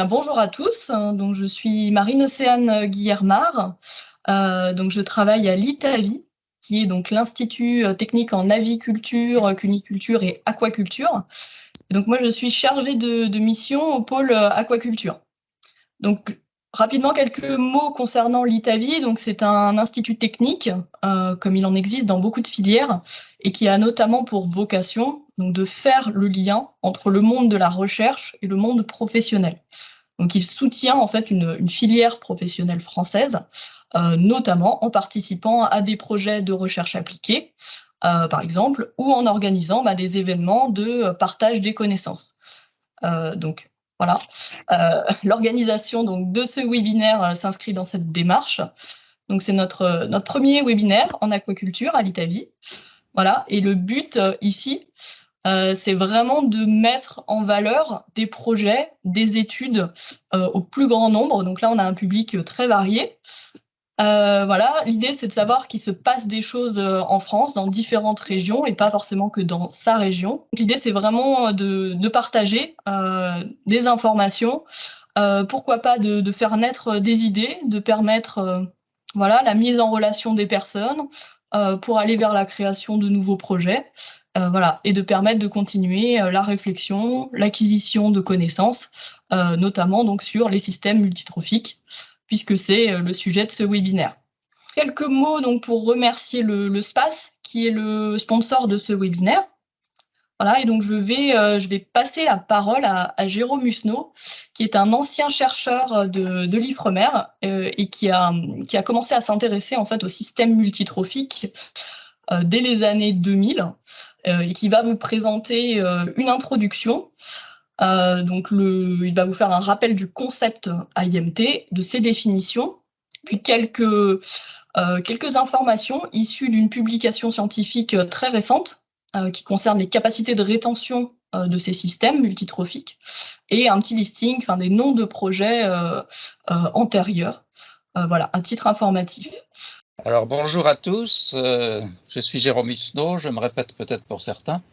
Bonjour à tous, donc je suis Marine-Océane Guillermard, donc je travaille à l'ITAVI, qui est donc l'Institut technique en aviculture, cuniculture et aquaculture. Et donc moi je suis chargée de mission au pôle aquaculture. Donc rapidement quelques mots concernant l'ITAVI. Donc c'est un institut technique, comme il en existe dans beaucoup de filières, et qui a notamment pour vocation donc, de faire le lien entre le monde de la recherche et le monde professionnel. Donc, il soutient en fait une filière professionnelle française, notamment en participant à des projets de recherche appliquée, par exemple, ou en organisant des événements de partage des connaissances. Donc, voilà. L'organisation donc, de ce webinaire s'inscrit dans cette démarche. Donc, c'est notre premier webinaire en aquaculture à l'ITAVI. Voilà. Et le but ici, c'est vraiment de mettre en valeur des projets, des études au plus grand nombre. Donc là, on a un public très varié. Voilà, l'idée, c'est de savoir qu'il se passe des choses en France, dans différentes régions, et pas forcément que dans sa région. L'idée, c'est vraiment de partager des informations, pourquoi pas de faire naître des idées, de permettre voilà, la mise en relation des personnes pour aller vers la création de nouveaux projets. Voilà, et de permettre de continuer la réflexion, l'acquisition de connaissances, notamment donc sur les systèmes multitrophiques, puisque c'est le sujet de ce webinaire. Quelques mots donc pour remercier le SPACE, qui est le sponsor de ce webinaire. Voilà, et donc je vais passer la parole à Jérôme Musneau, qui est un ancien chercheur de l'Ifremer et qui a commencé à s'intéresser en fait au système multitrophique dès les années 2000 et qui va vous présenter une introduction. Donc il va vous faire un rappel du concept AIMT, de ses définitions, puis quelques informations issues d'une publication scientifique très récente qui concerne les capacités de rétention de ces systèmes multitrophiques et un petit listing des noms de projets antérieurs. Voilà, à titre informatif. Alors bonjour à tous, je suis Jérôme Musneau, je me répète peut-être pour certains.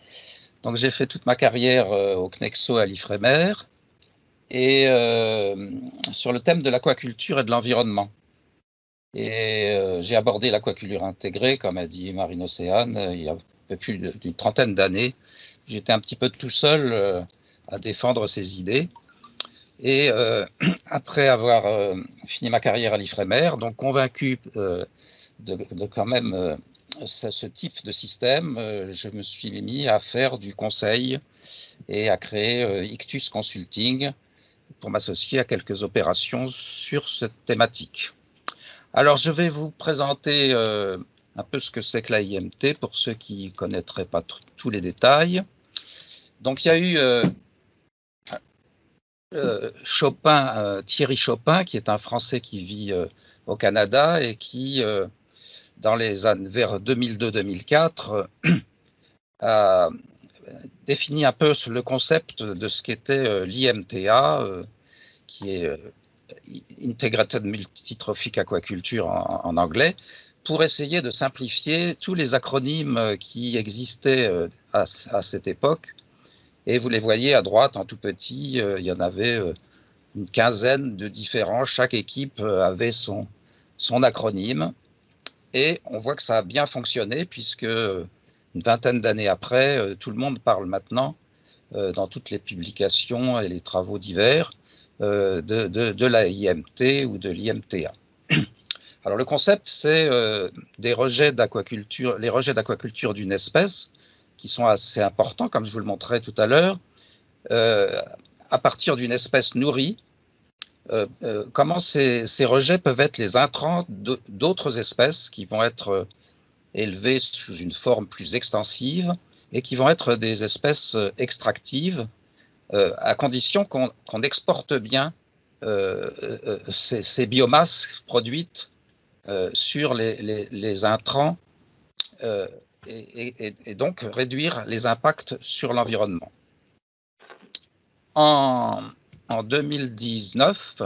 Donc j'ai fait toute ma carrière au CNEXO à l'Ifremer et sur le thème de l'aquaculture et de l'environnement. Et j'ai abordé l'aquaculture intégrée, comme a dit Marine-Océane, il y a un peu plus d'une trentaine d'années. J'étais un petit peu tout seul à défendre ces idées. Et après avoir fini ma carrière à l'Ifremer, donc convaincu de quand même ce type de système, je me suis mis à faire du conseil et à créer Ictus Consulting pour m'associer à quelques opérations sur cette thématique. Alors je vais vous présenter un peu ce que c'est que l'AIMT pour ceux qui ne connaîtraient pas tous les détails. Donc il y a eu Thierry Chopin, qui est un Français qui vit au Canada et qui dans les années vers 2002-2004, a défini un peu le concept de ce qu'était l'IMTA, qui est Integrated Multitrophic Aquaculture en anglais, pour essayer de simplifier tous les acronymes qui existaient à cette époque. Et vous les voyez à droite en tout petit, il y en avait une quinzaine de différents, chaque équipe avait son acronyme. Et on voit que ça a bien fonctionné puisque une vingtaine d'années après, tout le monde parle maintenant dans toutes les publications et les travaux divers de la IMT ou de l'IMTA. Alors le concept, c'est les rejets d'aquaculture d'une espèce qui sont assez importants, comme je vous le montrais tout à l'heure, à partir d'une espèce nourrie. Comment ces rejets peuvent être les intrants d'autres espèces qui vont être élevées sous une forme plus extensive et qui vont être des espèces extractives à condition qu'on exporte bien ces biomasses produites sur les intrants et donc réduire les impacts sur l'environnement. En 2019,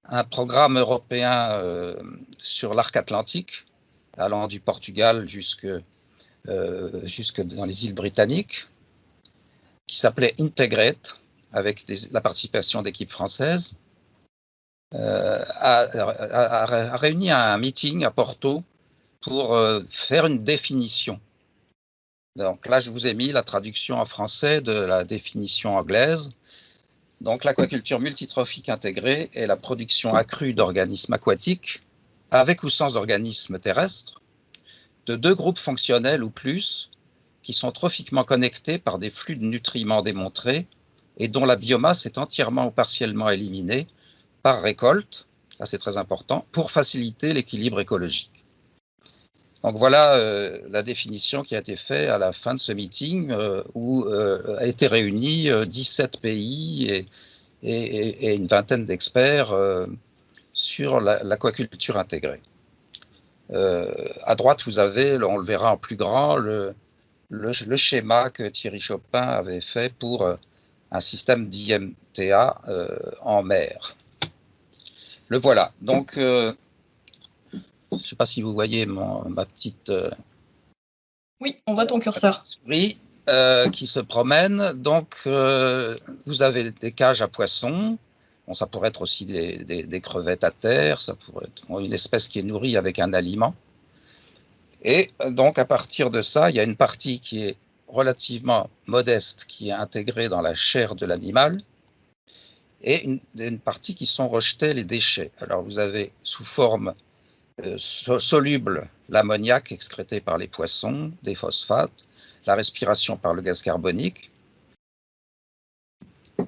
un programme européen sur l'arc atlantique, allant du Portugal jusque dans les îles britanniques, qui s'appelait Integrate, avec la participation d'équipes françaises, a réuni un meeting à Porto pour faire une définition. Donc là, je vous ai mis la traduction en français de la définition anglaise. Donc l'aquaculture multitrophique intégrée est la production accrue d'organismes aquatiques, avec ou sans organismes terrestres, de deux groupes fonctionnels ou plus, qui sont trophiquement connectés par des flux de nutriments démontrés et dont la biomasse est entièrement ou partiellement éliminée par récolte, ça c'est très important, pour faciliter l'équilibre écologique. Donc voilà la définition qui a été faite à la fin de ce meeting où a été réunis 17 pays et une vingtaine d'experts sur l'aquaculture intégrée. À droite, vous avez, on le verra en plus grand, le schéma que Thierry Chopin avait fait pour un système d'IMTA en mer. Le voilà. Donc, je ne sais pas si vous voyez ma petite... Oui, on voit ton curseur. Oui, qui se promène. Donc, vous avez des cages à poissons. Bon, ça pourrait être aussi des crevettes à terre. Ça pourrait être une espèce qui est nourrie avec un aliment. Et donc, à partir de ça, il y a une partie qui est relativement modeste, qui est intégrée dans la chair de l'animal, et une partie qui sont rejetés les déchets. Alors, vous avez sous forme soluble l'ammoniac excrété par les poissons, des phosphates, la respiration par le gaz carbonique,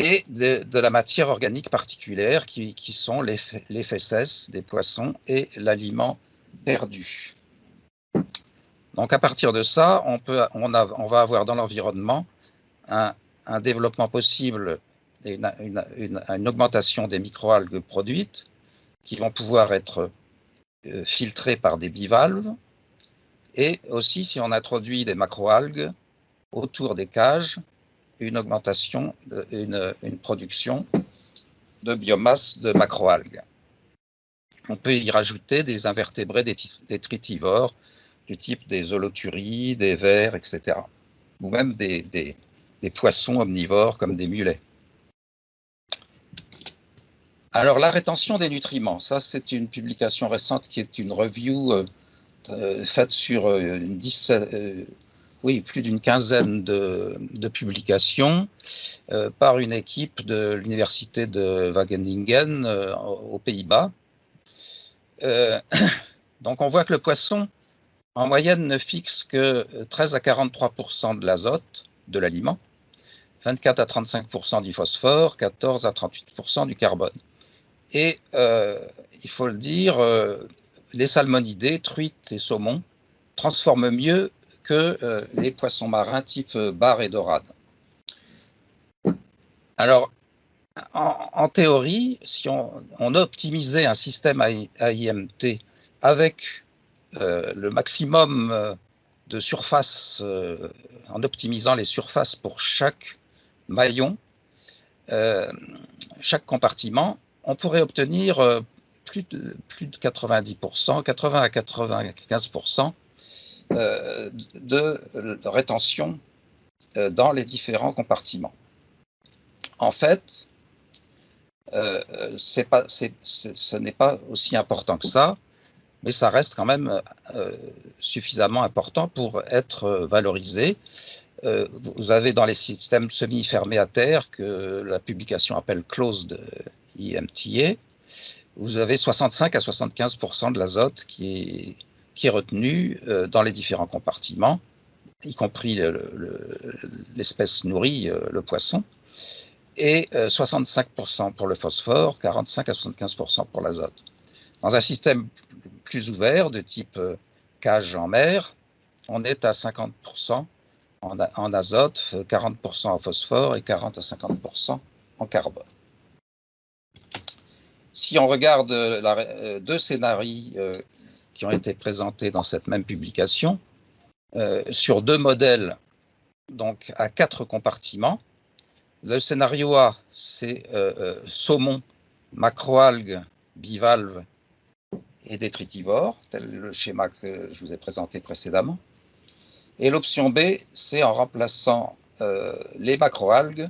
et de la matière organique particulière qui sont les fesses des poissons et l'aliment perdu. Donc à partir de ça, on va avoir dans l'environnement un développement possible et une augmentation des microalgues produites qui vont pouvoir être filtrées par des bivalves, et aussi si on introduit des macroalgues autour des cages, une augmentation, une production de biomasse de macroalgues. On peut y rajouter des invertébrés détritivores du type des holothuries, des vers, etc. Ou même des poissons omnivores comme des mulets. Alors, la rétention des nutriments, ça c'est une publication récente qui est une review faite sur plus d'une quinzaine de publications par une équipe de l'université de Wageningen aux Pays-Bas. Donc, on voit que le poisson, en moyenne, ne fixe que 13 à 43% de l'azote de l'aliment, 24 à 35% du phosphore, 14 à 38% du carbone. Et il faut le dire, les salmonidés, truites et saumons transforment mieux que les poissons marins type bar et dorade. Alors, en théorie, si on optimisait un système AIMT avec le maximum de surface, en optimisant les surfaces pour chaque maillon, chaque compartiment, on pourrait obtenir plus de 90%, 80 à 95% de rétention dans les différents compartiments. En fait, ce n'est pas aussi important que ça, mais ça reste quand même suffisamment important pour être valorisé. Vous avez dans les systèmes semi-fermés à terre, que la publication appelle Closed IMTA, vous avez 65 à 75% de l'azote qui est retenu dans les différents compartiments, y compris l'espèce nourrie, le poisson, et 65% pour le phosphore, 45 à 75% pour l'azote. Dans un système plus ouvert, de type cage en mer, on est à 50% en azote, 40% en phosphore et 40 à 50% en carbone. Si on regarde deux scénarios qui ont été présentés dans cette même publication, sur deux modèles, donc à 4 compartiments, le scénario A, c'est saumon, macroalgues, bivalves et détritivores, tel le schéma que je vous ai présenté précédemment. Et l'option B, c'est en remplaçant les macroalgues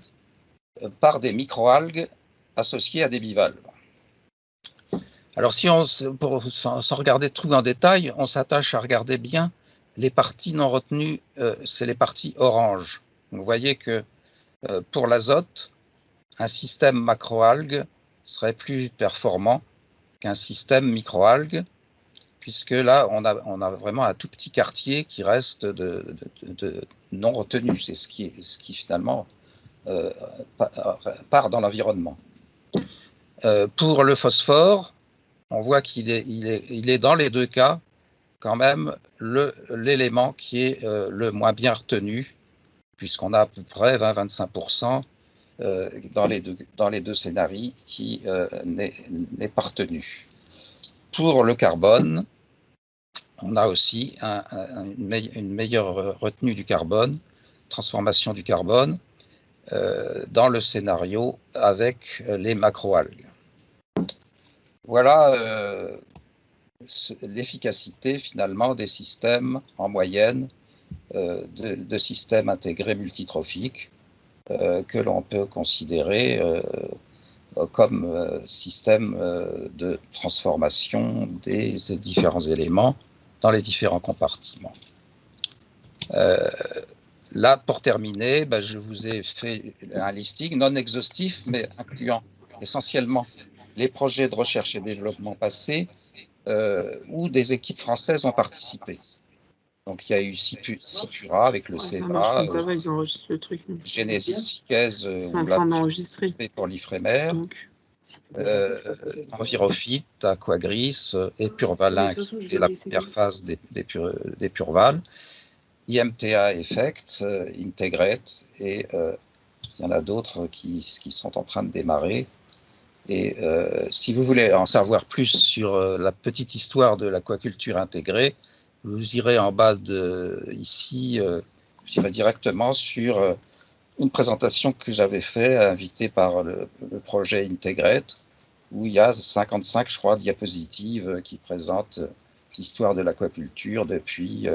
par des microalgues associées à des bivalves. Alors, sans regarder tout en détail, on s'attache à regarder bien les parties non retenues, c'est les parties orange. Vous voyez que pour l'azote, un système macroalgue serait plus performant qu'un système microalgue, puisque là, on a vraiment un tout petit quartier qui reste de non retenu. C'est ce qui finalement part dans l'environnement. Pour le phosphore, on voit qu'il est dans les deux cas quand même l'élément qui est le moins bien retenu, puisqu'on a à peu près 20-25% dans les deux scénarios qui n'est pas retenu. Pour le carbone, on a aussi une meilleure retenue du carbone, transformation du carbone, dans le scénario avec les macroalgues. Voilà l'efficacité finalement des systèmes en moyenne, de systèmes intégrés multitrophiques que l'on peut considérer comme système de transformation des différents éléments dans les différents compartiments. Là, pour terminer, je vous ai fait un listing non exhaustif, mais incluant essentiellement les projets de recherche et développement passés où des équipes françaises ont participé. Donc, il y a eu Cipura avec le CEVA, ils enregistrent le truc. Genesis Siquez pour l'Ifremer, Envirofit, Aquagris, Epurvalin, qui était la première phase des Purval, IMTA Effect, Integrate, et il y en a d'autres qui sont en train de démarrer. Et si vous voulez en savoir plus sur la petite histoire de l'aquaculture intégrée, vous irez en bas ici, j'irai directement sur une présentation que j'avais faite, invitée par le projet Integrate, où il y a 55, je crois, diapositives qui présentent l'histoire de l'aquaculture depuis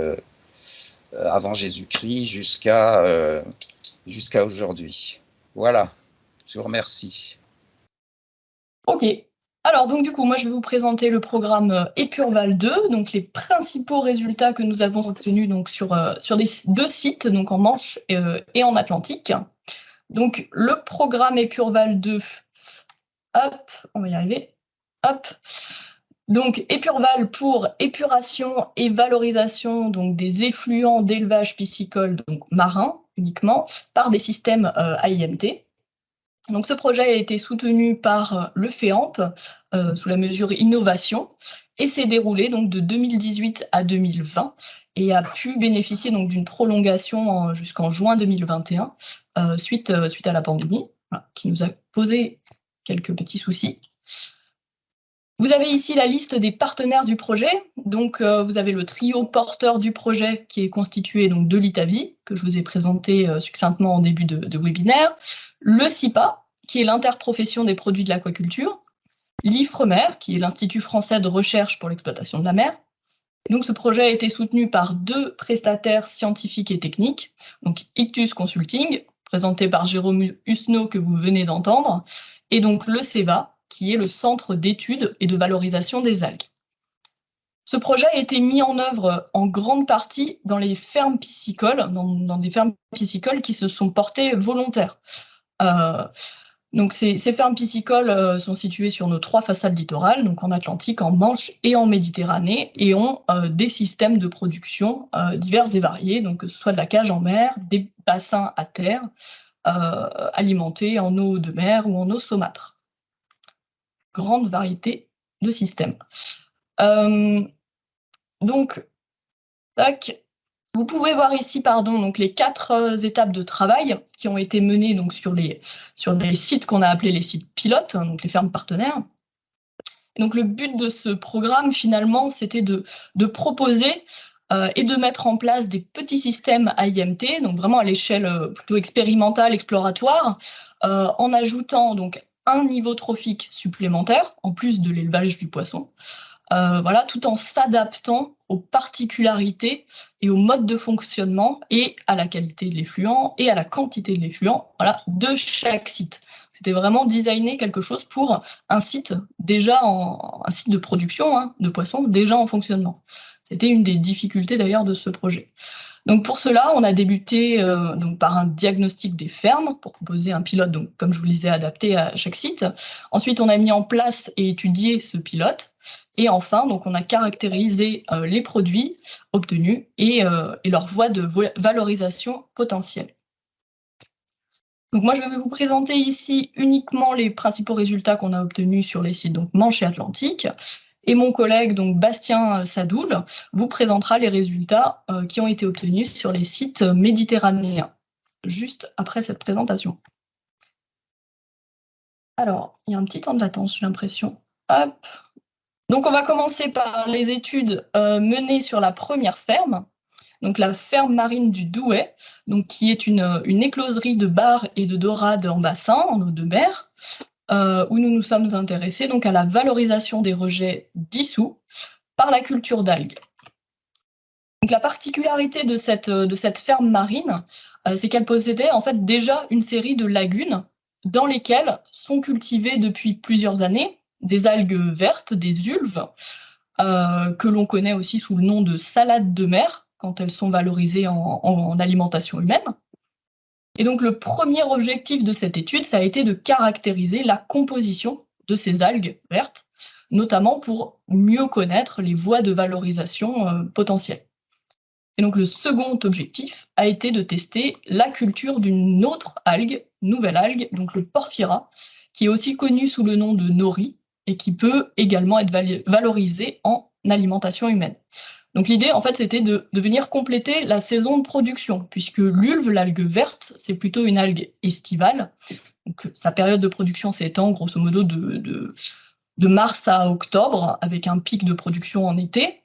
avant Jésus-Christ jusqu'à aujourd'hui. Voilà, je vous remercie. Ok. Alors, donc du coup, moi, je vais vous présenter le programme Epurval 2, donc les principaux résultats que nous avons obtenus donc, sur les deux sites, donc en Manche et en Atlantique. Donc, le programme Epurval 2, hop, on va y arriver, hop. Donc, Epurval pour épuration et valorisation donc, des effluents d'élevage piscicole, donc marins uniquement, par des systèmes AIMT. Donc, ce projet a été soutenu par le FEAMP sous la mesure innovation et s'est déroulé donc de 2018 à 2020 et a pu bénéficier donc d'une prolongation jusqu'en juin 2021 suite à la pandémie, voilà, qui nous a posé quelques petits soucis. Vous avez ici la liste des partenaires du projet. Donc, vous avez le trio porteur du projet qui est constitué donc, de l'ITAVI, que je vous ai présenté succinctement en début de webinaire, le CIPA, qui est l'interprofession des produits de l'aquaculture, l'IFREMER, qui est l'Institut français de recherche pour l'exploitation de la mer. Et donc, ce projet a été soutenu par deux prestataires scientifiques et techniques, donc Ictus Consulting, présenté par Jérôme Husneau, que vous venez d'entendre, et donc le CEVA, qui est le Centre d'études et de valorisation des algues. Ce projet a été mis en œuvre en grande partie dans les fermes piscicoles, dans des fermes piscicoles qui se sont portées volontaires. Donc ces fermes piscicoles sont situées sur nos 3 façades littorales, donc en Atlantique, en Manche et en Méditerranée, et ont des systèmes de production divers et variés, donc que ce soit de la cage en mer, des bassins à terre, alimentés en eau de mer ou en eau saumâtre. Grande variété de systèmes. Donc, tac, vous pouvez voir ici donc les 4 étapes de travail qui ont été menées donc, sur les sites qu'on a appelés les sites pilotes, donc les fermes partenaires. Et donc, le but de ce programme, finalement, c'était de proposer et de mettre en place des petits systèmes AIMT, donc vraiment à l'échelle plutôt expérimentale, exploratoire, en ajoutant donc un niveau trophique supplémentaire, en plus de l'élevage du poisson, voilà, tout en s'adaptant aux particularités et au mode de fonctionnement et à la qualité de l'effluent et à la quantité de l'effluent, voilà, de chaque site. C'était vraiment designer quelque chose pour un site un site de production, hein, de poissons déjà en fonctionnement. C'était une des difficultés d'ailleurs de ce projet. Donc pour cela, on a débuté donc par un diagnostic des fermes pour proposer un pilote, donc comme je vous le disais, adapté à chaque site. Ensuite, on a mis en place et étudié ce pilote. Et enfin, donc on a caractérisé les produits obtenus et leur voie de valorisation potentielle. Donc moi, je vais vous présenter ici uniquement les principaux résultats qu'on a obtenus sur les sites donc Manche et Atlantique. Et mon collègue, donc Bastien Sadoul, vous présentera les résultats qui ont été obtenus sur les sites méditerranéens, juste après cette présentation. Alors, il y a un petit temps de latence, j'ai l'impression. Hop. Donc, on va commencer par les études menées sur la première ferme, donc la ferme marine du Douai, donc, qui est une écloserie de bar et de dorades en bassin, en eau de mer, où nous nous sommes intéressés donc, à la valorisation des rejets dissous par la culture d'algues. Donc, la particularité de cette ferme marine, c'est qu'elle possédait en fait déjà une série de lagunes dans lesquelles sont cultivées depuis plusieurs années des algues vertes, des ulves, que l'on connaît aussi sous le nom de salades de mer, quand elles sont valorisées en alimentation humaine. Et donc le premier objectif de cette étude, ça a été de caractériser la composition de ces algues vertes, notamment pour mieux connaître les voies de valorisation potentielles. Et donc le second objectif a été de tester la culture d'une autre algue, nouvelle algue, donc le porphyra, qui est aussi connu sous le nom de nori et qui peut également être valorisé en alimentation humaine. Donc l'idée, en fait, c'était de venir compléter la saison de production, puisque l'ulve, l'algue verte, c'est plutôt une algue estivale. Donc sa période de production s'étend grosso modo de mars à octobre, avec un pic de production en été.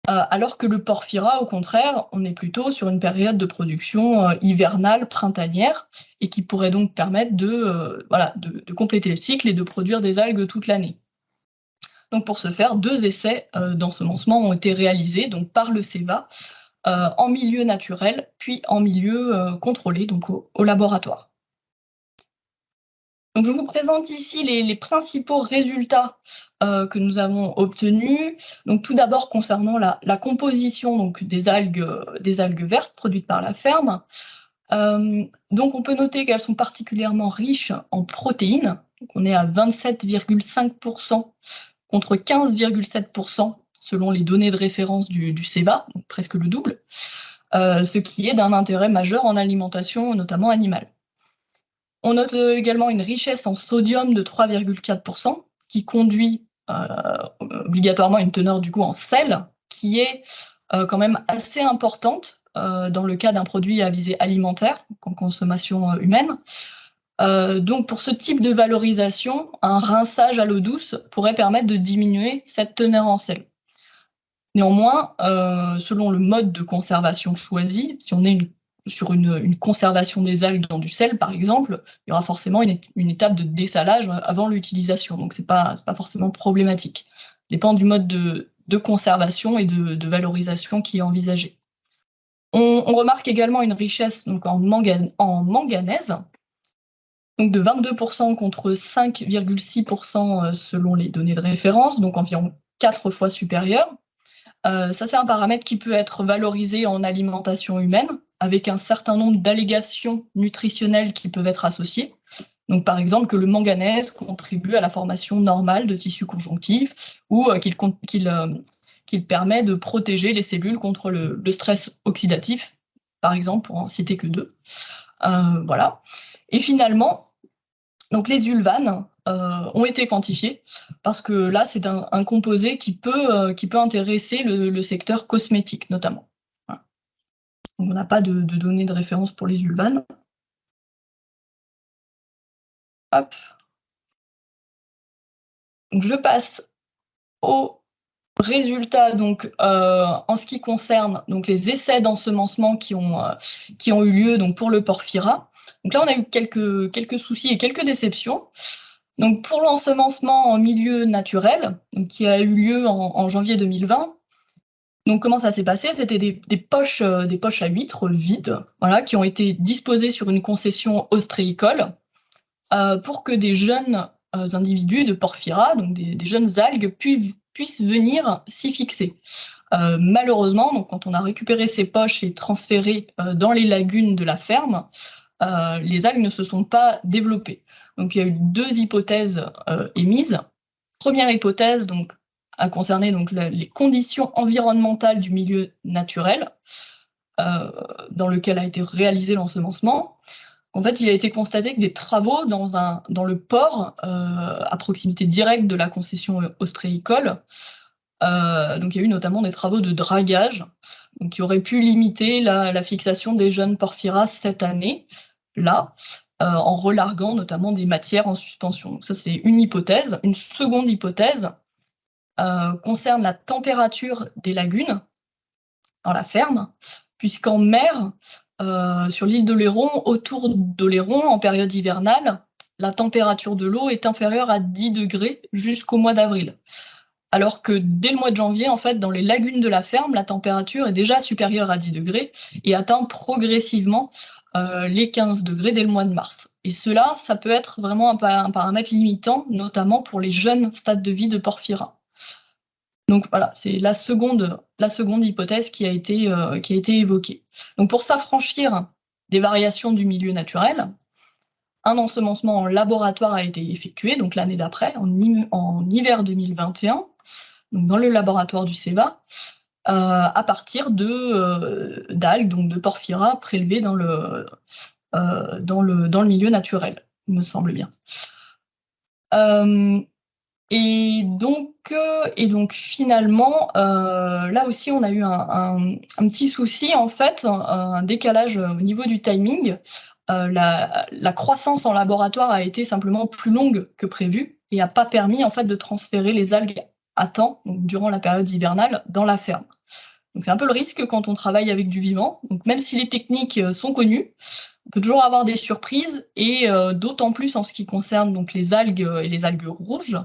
Alors que le porphyra, au contraire, on est plutôt sur une période de production hivernale, printanière, et qui pourrait donc permettre de compléter le cycle et de produire des algues toute l'année. Donc pour ce faire, 2 essais d'ensemencement ont été réalisés donc par le CEVA en milieu naturel, puis en milieu contrôlé, donc au laboratoire. Donc je vous présente ici les principaux résultats que nous avons obtenus. Donc tout d'abord concernant la composition donc, des algues vertes produites par la ferme. Donc on peut noter qu'elles sont particulièrement riches en protéines. Donc on est à 27,5% contre 15,7% selon les données de référence du CEVA, donc presque le double, ce qui est d'un intérêt majeur en alimentation, notamment animale. On note également une richesse en sodium de 3,4%, qui conduit obligatoirement une teneur du coup en sel, qui est quand même assez importante dans le cas d'un produit à visée alimentaire, en consommation humaine. Donc pour ce type de valorisation, un rinçage à l'eau douce pourrait permettre de diminuer cette teneur en sel. Néanmoins, selon le mode de conservation choisi, si on est sur une conservation des algues dans du sel, par exemple, il y aura forcément une étape de dessalage avant l'utilisation, donc c'est pas forcément problématique. Ça dépend du mode de conservation et de valorisation qui est envisagé. On remarque également une richesse donc, en manganèse, donc de 22% contre 5,6% selon les données de référence, donc environ 4 fois supérieur. Ça, c'est un paramètre qui peut être valorisé en alimentation humaine, avec un certain nombre d'allégations nutritionnelles qui peuvent être associées. Donc, par exemple, que le manganèse contribue à la formation normale de tissus conjonctifs ou qu'il permet de protéger les cellules contre le stress oxydatif, par exemple, pour en citer que 2. Voilà. Et finalement, donc les ulvanes ont été quantifiés parce que là, c'est un composé qui peut intéresser le secteur cosmétique, notamment. Voilà. Donc, on n'a pas de données de référence pour les ulvanes. Hop. Donc, je passe aux résultats donc, en ce qui concerne donc, les essais d'ensemencement qui ont eu lieu donc, pour le porphyra. Donc là, on a eu quelques soucis et quelques déceptions. Donc pour l'ensemencement en milieu naturel, donc, qui a eu lieu en janvier 2020, donc comment ça s'est passé? C'était des poches à huîtres vides, voilà, qui ont été disposées sur une concession ostréicole pour que des jeunes individus de Porphyra, donc des jeunes algues, puissent venir s'y fixer. Malheureusement, donc, quand on a récupéré ces poches et transféré dans les lagunes de la ferme, les algues ne se sont pas développées. Donc il y a eu deux hypothèses émises. Première hypothèse donc, a concerné donc, les conditions environnementales du milieu naturel dans lequel a été réalisé l'ensemencement. En fait, il a été constaté que des travaux dans le port, à proximité directe de la concession ostréicole, donc il y a eu notamment des travaux de dragage donc, qui auraient pu limiter la fixation des jeunes porphyras cette année-là, en relarguant notamment des matières en suspension. Donc ça, c'est une hypothèse. Une seconde hypothèse concerne la température des lagunes dans la ferme, puisqu'en mer, sur l'île d'Oléron, autour d'Oléron, en période hivernale, la température de l'eau est inférieure à 10 degrés jusqu'au mois d'avril. Alors que dès le mois de janvier, en fait, dans les lagunes de la ferme, la température est déjà supérieure à 10 degrés et atteint progressivement les 15 degrés dès le mois de mars. Et cela, ça peut être vraiment un paramètre limitant, notamment pour les jeunes stades de vie de Porphyra. Donc voilà, c'est la seconde hypothèse qui a été évoquée. Donc pour s'affranchir des variations du milieu naturel, un ensemencement en laboratoire a été effectué, donc l'année d'après, en hiver 2021, donc dans le laboratoire du CEVA, à partir d'algues, donc de Porphyra prélevées dans le milieu naturel, il me semble bien. Et donc finalement, là aussi, on a eu un petit souci, en fait, un décalage au niveau du timing. La croissance en laboratoire a été simplement plus longue que prévu et n'a pas permis, en fait, de transférer les algues à temps, donc durant la période hivernale, dans la ferme. Donc c'est un peu le risque quand on travaille avec du vivant. Donc même si les techniques sont connues, on peut toujours avoir des surprises, et d'autant plus en ce qui concerne donc, les algues et les algues rouges,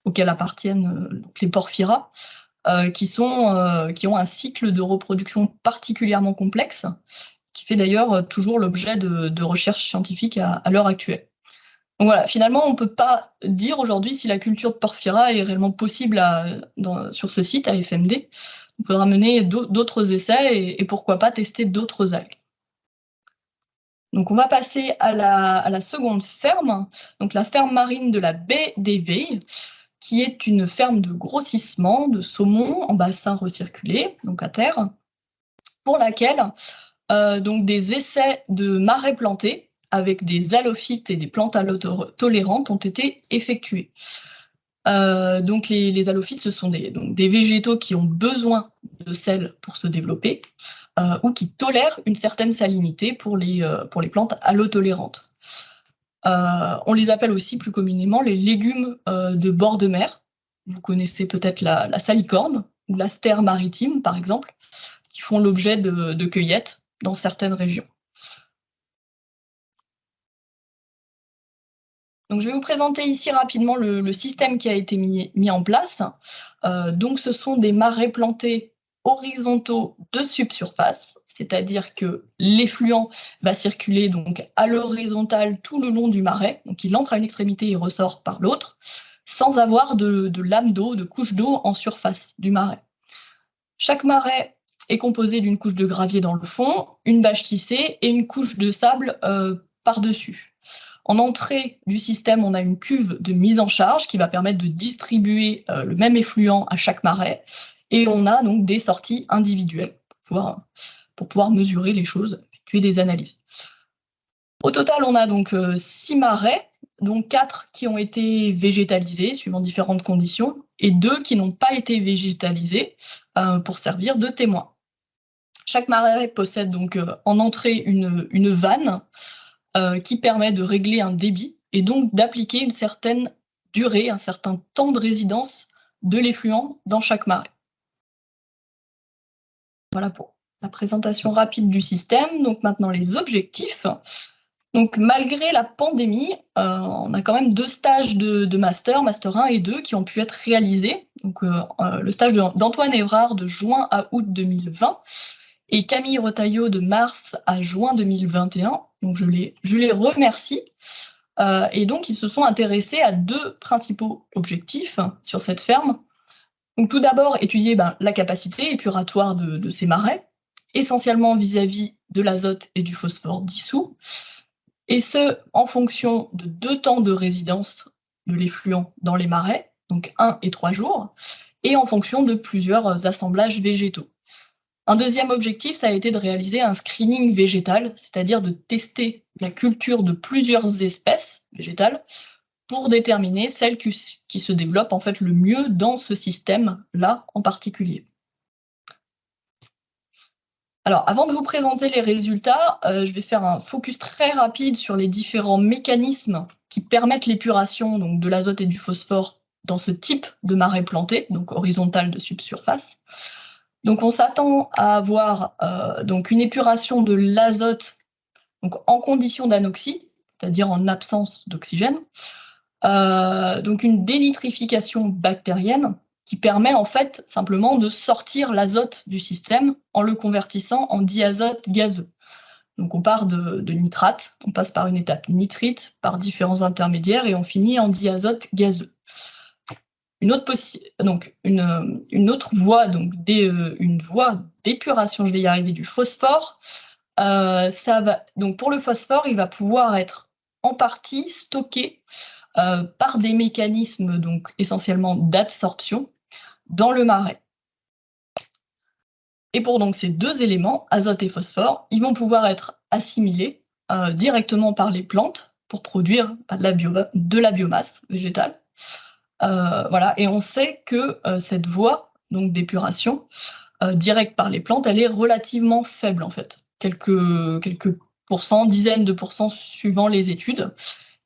auxquelles appartiennent les porphyras, qui ont un cycle de reproduction particulièrement complexe, qui fait d'ailleurs toujours l'objet de recherches scientifiques à l'heure actuelle. Donc voilà, finalement, on ne peut pas dire aujourd'hui si la culture de Porphyra est réellement possible sur ce site, à FMD. Il faudra mener d'autres essais et pourquoi pas tester d'autres algues. Donc on va passer à la seconde ferme, donc la ferme marine de la baie d'Éveil, qui est une ferme de grossissement de saumon en bassin recirculé, donc à terre, pour laquelle donc des essais de marais plantés avec des halophytes et des plantes halotolérantes ont été effectués. Donc les halophytes, ce sont des végétaux qui ont besoin de sel pour se développer ou qui tolèrent une certaine salinité pour les plantes halotolérantes. On les appelle aussi plus communément les légumes de bord de mer. Vous connaissez peut-être la salicorne ou l'astère maritime, par exemple, qui font l'objet de cueillettes dans certaines régions. Donc, je vais vous présenter ici rapidement le système qui a été mis en place. Donc, ce sont des marais plantés horizontaux de subsurface, c'est-à-dire que l'effluent va circuler donc à l'horizontale tout le long du marais, donc il entre à une extrémité et ressort par l'autre, sans avoir de lame d'eau, de couche d'eau en surface du marais. Chaque marais est composé d'une couche de gravier dans le fond, une bâche tissée et une couche de sable par-dessus. En entrée du système, on a une cuve de mise en charge qui va permettre de distribuer le même effluent à chaque marais, et on a donc des sorties individuelles pour pouvoir mesurer les choses, effectuer des analyses. Au total, on a donc 6 marais, dont 4 qui ont été végétalisés suivant différentes conditions, et 2 qui n'ont pas été végétalisés pour servir de témoins. Chaque marais possède donc en entrée une vanne qui permet de régler un débit et donc d'appliquer une certaine durée, un certain temps de résidence de l'effluent dans chaque marais. Voilà pour la présentation rapide du système. Donc maintenant les objectifs. Donc, malgré la pandémie, on a quand même 2 stages de master 1 et 2, qui ont pu être réalisés. Donc, le stage d'Antoine Évrard de juin à août 2020 et Camille Retailleau de mars à juin 2021. Donc, je les remercie. Et donc, ils se sont intéressés à 2 principaux objectifs sur cette ferme. Donc, tout d'abord, étudier la capacité épuratoire de ces marais, essentiellement vis-à-vis de l'azote et du phosphore dissous, et ce, en fonction de 2 temps de résidence de l'effluent dans les marais, donc 1 et 3 jours, et en fonction de plusieurs assemblages végétaux. Un deuxième objectif, ça a été de réaliser un screening végétal, c'est-à-dire de tester la culture de plusieurs espèces végétales pour déterminer celle qui se développe en fait le mieux dans ce système-là en particulier. Alors, avant de vous présenter les résultats, je vais faire un focus très rapide sur les différents mécanismes qui permettent l'épuration donc, de l'azote et du phosphore dans ce type de marais planté, donc horizontal de subsurface. Donc, on s'attend à avoir donc une épuration de l'azote donc en conditions d'anoxie, c'est-à-dire en absence d'oxygène, donc une dénitrification bactérienne qui permet en fait simplement de sortir l'azote du système en le convertissant en diazote gazeux. Donc on part de nitrate, on passe par une étape nitrite, par différents intermédiaires et on finit en diazote gazeux. Une autre voie, une voie d'épuration, je vais y arriver, du phosphore. Donc pour le phosphore, il va pouvoir être en partie stocké par des mécanismes donc essentiellement d'absorption dans le marais. Et pour donc ces 2 éléments, azote et phosphore, ils vont pouvoir être assimilés directement par les plantes pour produire de la biomasse végétale. Voilà. Et on sait que cette voie donc d'épuration directe par les plantes, elle est relativement faible en fait, quelques pourcents, dizaines de pourcents suivant les études.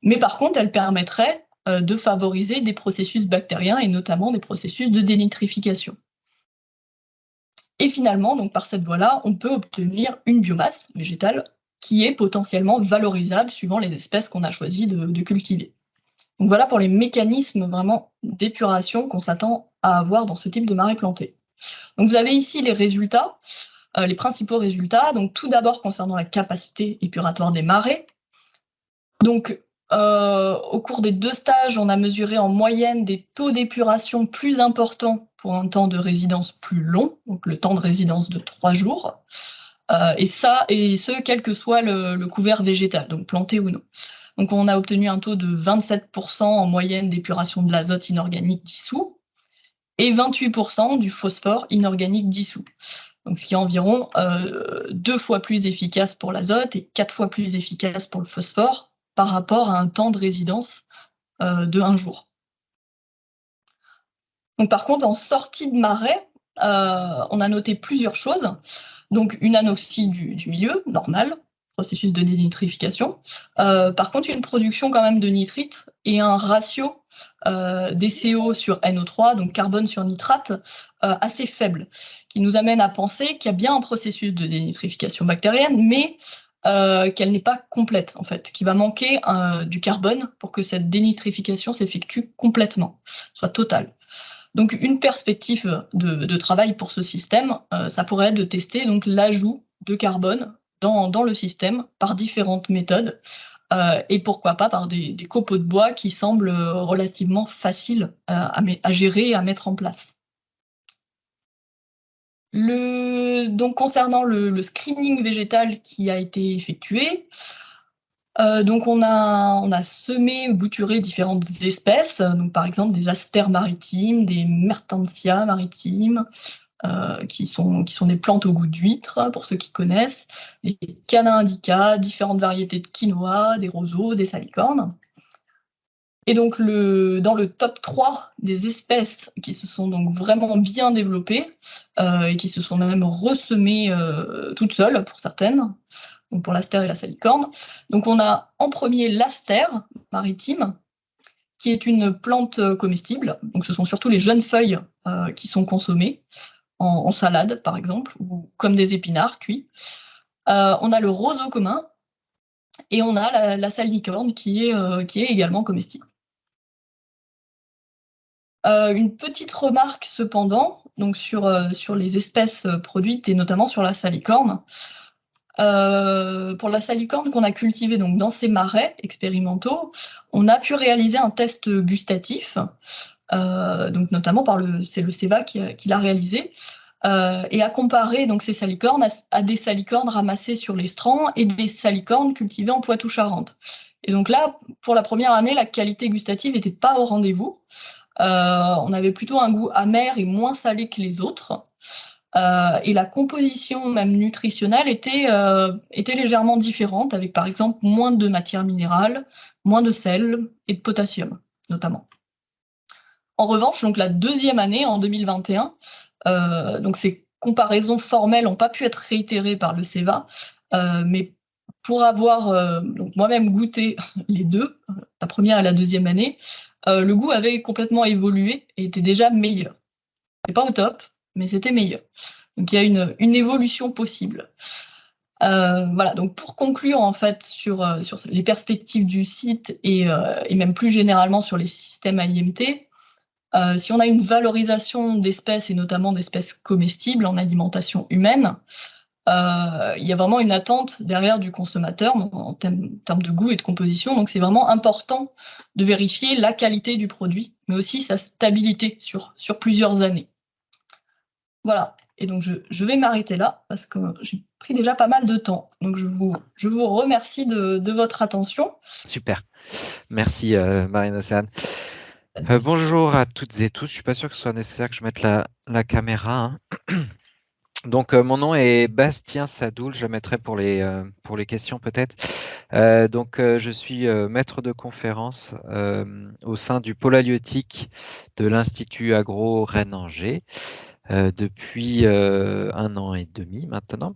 Mais par contre, elle permettrait de favoriser des processus bactériens et notamment des processus de dénitrification. Et finalement, donc par cette voie-là, on peut obtenir une biomasse végétale qui est potentiellement valorisable suivant les espèces qu'on a choisi de cultiver. Donc voilà pour les mécanismes vraiment d'épuration qu'on s'attend à avoir dans ce type de marais planté. Donc vous avez ici les résultats, les principaux résultats. Donc tout d'abord concernant la capacité épuratoire des marais. Donc au cours des 2 stages, on a mesuré en moyenne des taux d'épuration plus importants pour un temps de résidence plus long, donc le temps de résidence de 3 jours, et ce, quel que soit le couvert végétal, donc planté ou non. Donc on a obtenu un taux de 27% en moyenne d'épuration de l'azote inorganique dissous et 28% du phosphore inorganique dissous. Donc, ce qui est environ 2 fois plus efficace pour l'azote et 4 fois plus efficace pour le phosphore par rapport à un temps de résidence de 1 jour. Donc, par contre, en sortie de marais, on a noté plusieurs choses. Donc, une anoxie du milieu, normal, processus de dénitrification. Par contre, une production quand même de nitrite et un ratio DCO sur NO3, donc carbone sur nitrate, assez faible, qui nous amène à penser qu'il y a bien un processus de dénitrification bactérienne, mais qu'elle n'est pas complète, en fait, qu'il va manquer du carbone pour que cette dénitrification s'effectue complètement, soit totale. Donc, une perspective de travail pour ce système, ça pourrait être de tester donc l'ajout de carbone dans le système par différentes méthodes, et pourquoi pas par des copeaux de bois qui semblent relativement faciles à gérer et à mettre en place. Donc, concernant le screening végétal qui a été effectué, donc on a semé ou bouturé différentes espèces, donc par exemple des astères maritimes, des mertensia maritimes, qui sont des plantes au goût d'huître, pour ceux qui connaissent, les Canna indica, différentes variétés de quinoa, des roseaux, des salicornes. Et donc dans le top 3 des espèces qui se sont donc vraiment bien développées et qui se sont même ressemées toutes seules pour certaines, donc pour l'astère et la salicorne. Donc on a en premier l'astère maritime, qui est une plante comestible. Donc ce sont surtout les jeunes feuilles qui sont consommées en salade, par exemple, ou comme des épinards cuits. On a le roseau commun, Et on a la salicorne qui est également comestible. Une petite remarque cependant, donc sur les espèces produites et notamment sur la salicorne. Pour la salicorne qu'on a cultivée donc dans ces marais expérimentaux, on a pu réaliser un test gustatif, donc notamment c'est le CEVA qui l'a réalisé, et à comparer donc ces salicornes à des salicornes ramassées sur l'estran et des salicornes cultivées en Poitou-Charentes. Et donc là, pour la première année, la qualité gustative n'était pas au rendez-vous. On avait plutôt un goût amer et moins salé que les autres. Et la composition même nutritionnelle était légèrement différente, avec par exemple moins de matières minérales, moins de sel et de potassium, notamment. En revanche, donc la deuxième année, en 2021, donc ces comparaisons formelles n'ont pas pu être réitérées par le CEVA, mais pour avoir donc moi-même goûté les deux, la première et la deuxième année, le goût avait complètement évolué et était déjà meilleur. C'est pas au top, mais c'était meilleur. Donc il y a une évolution possible. Voilà, donc pour conclure en fait sur les perspectives du site et même plus généralement sur les systèmes AIMT, si on a une valorisation d'espèces et notamment d'espèces comestibles en alimentation humaine, il y a vraiment une attente derrière du consommateur en termes de goût et de composition. Donc c'est vraiment important de vérifier la qualité du produit, mais aussi sa stabilité sur plusieurs années. Voilà, et donc je vais m'arrêter là parce que j'ai pris déjà pas mal de temps. Donc je vous remercie de votre attention. Super, merci Marine-Océane. Bonjour à toutes et tous, je ne suis pas sûr que ce soit nécessaire que je mette la caméra. Hein. Donc mon nom est Bastien Sadoul, je le mettrai pour les questions peut-être. Donc je suis maître de conférence au sein du pôle halieutique de l'Institut Agro Rennes-Angers depuis 1 an et demi maintenant.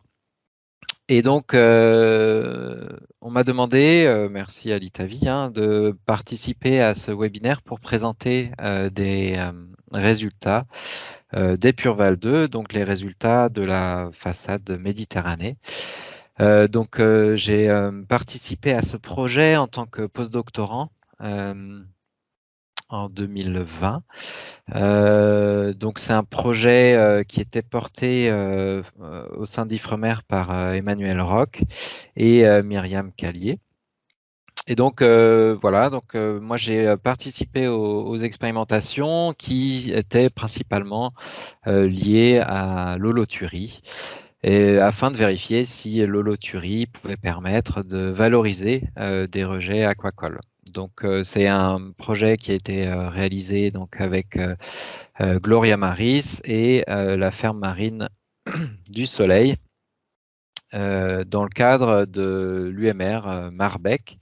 Et donc, on m'a demandé, merci à l'ITAVI, hein, de participer à ce webinaire pour présenter des résultats d'Epurval 2, donc les résultats de la façade Méditerranée. Donc, j'ai participé à ce projet en tant que postdoctorant en 2020. Donc c'est un projet qui était porté au sein d'Ifremer par Emmanuel Roch et Myriam Callier. Et donc voilà, donc moi j'ai participé aux expérimentations qui étaient principalement liées à l'holothurie, et afin de vérifier si l'holothurie pouvait permettre de valoriser des rejets aquacoles. Donc c'est un projet qui a été réalisé donc avec Gloria Maris et la ferme marine du Soleil dans le cadre de l'UMR Marbec.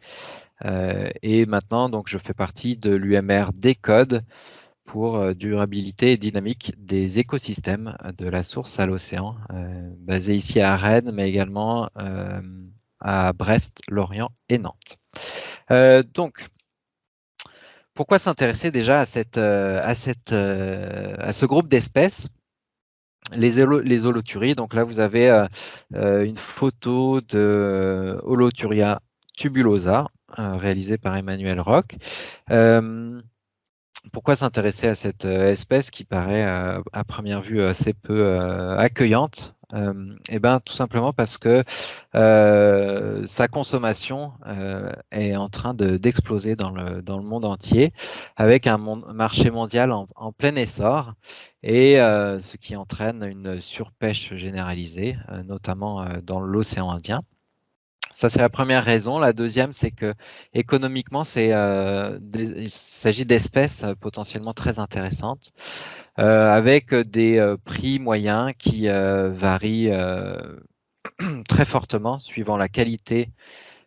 Et maintenant, donc, je fais partie de l'UMR Décode pour durabilité et dynamique des écosystèmes de la source à l'océan, basé ici à Rennes, mais également à Brest, Lorient et Nantes. Donc, pourquoi s'intéresser déjà à ce groupe d'espèces? Les holothuries, donc là vous avez une photo de Holothuria tubulosa réalisée par Emmanuel Roch. Pourquoi s'intéresser à cette espèce qui paraît à première vue assez peu accueillante? Eh ben, tout simplement parce que sa consommation est en train d'exploser dans le monde entier, avec un marché mondial en plein essor, et ce qui entraîne une surpêche généralisée, notamment dans l'océan Indien. Ça, c'est la première raison. La deuxième, c'est que économiquement, il s'agit d'espèces potentiellement très intéressantes, avec des prix moyens qui varient très fortement suivant la qualité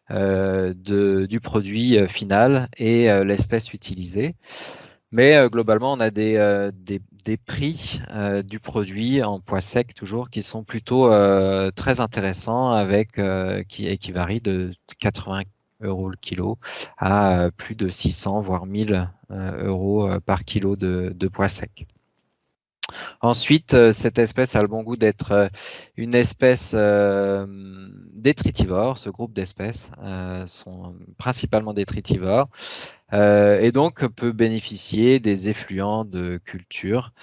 du produit final et l'espèce utilisée. Mais globalement, on a des prix du produit en poids sec toujours qui sont plutôt très intéressants, qui varient de 80 € le kilo à plus de 600 voire 1000 € par kilo de poids sec. Ensuite, cette espèce a le bon goût d'être une espèce détritivore. Ce groupe d'espèces sont principalement détritivores et donc peut bénéficier des effluents de culture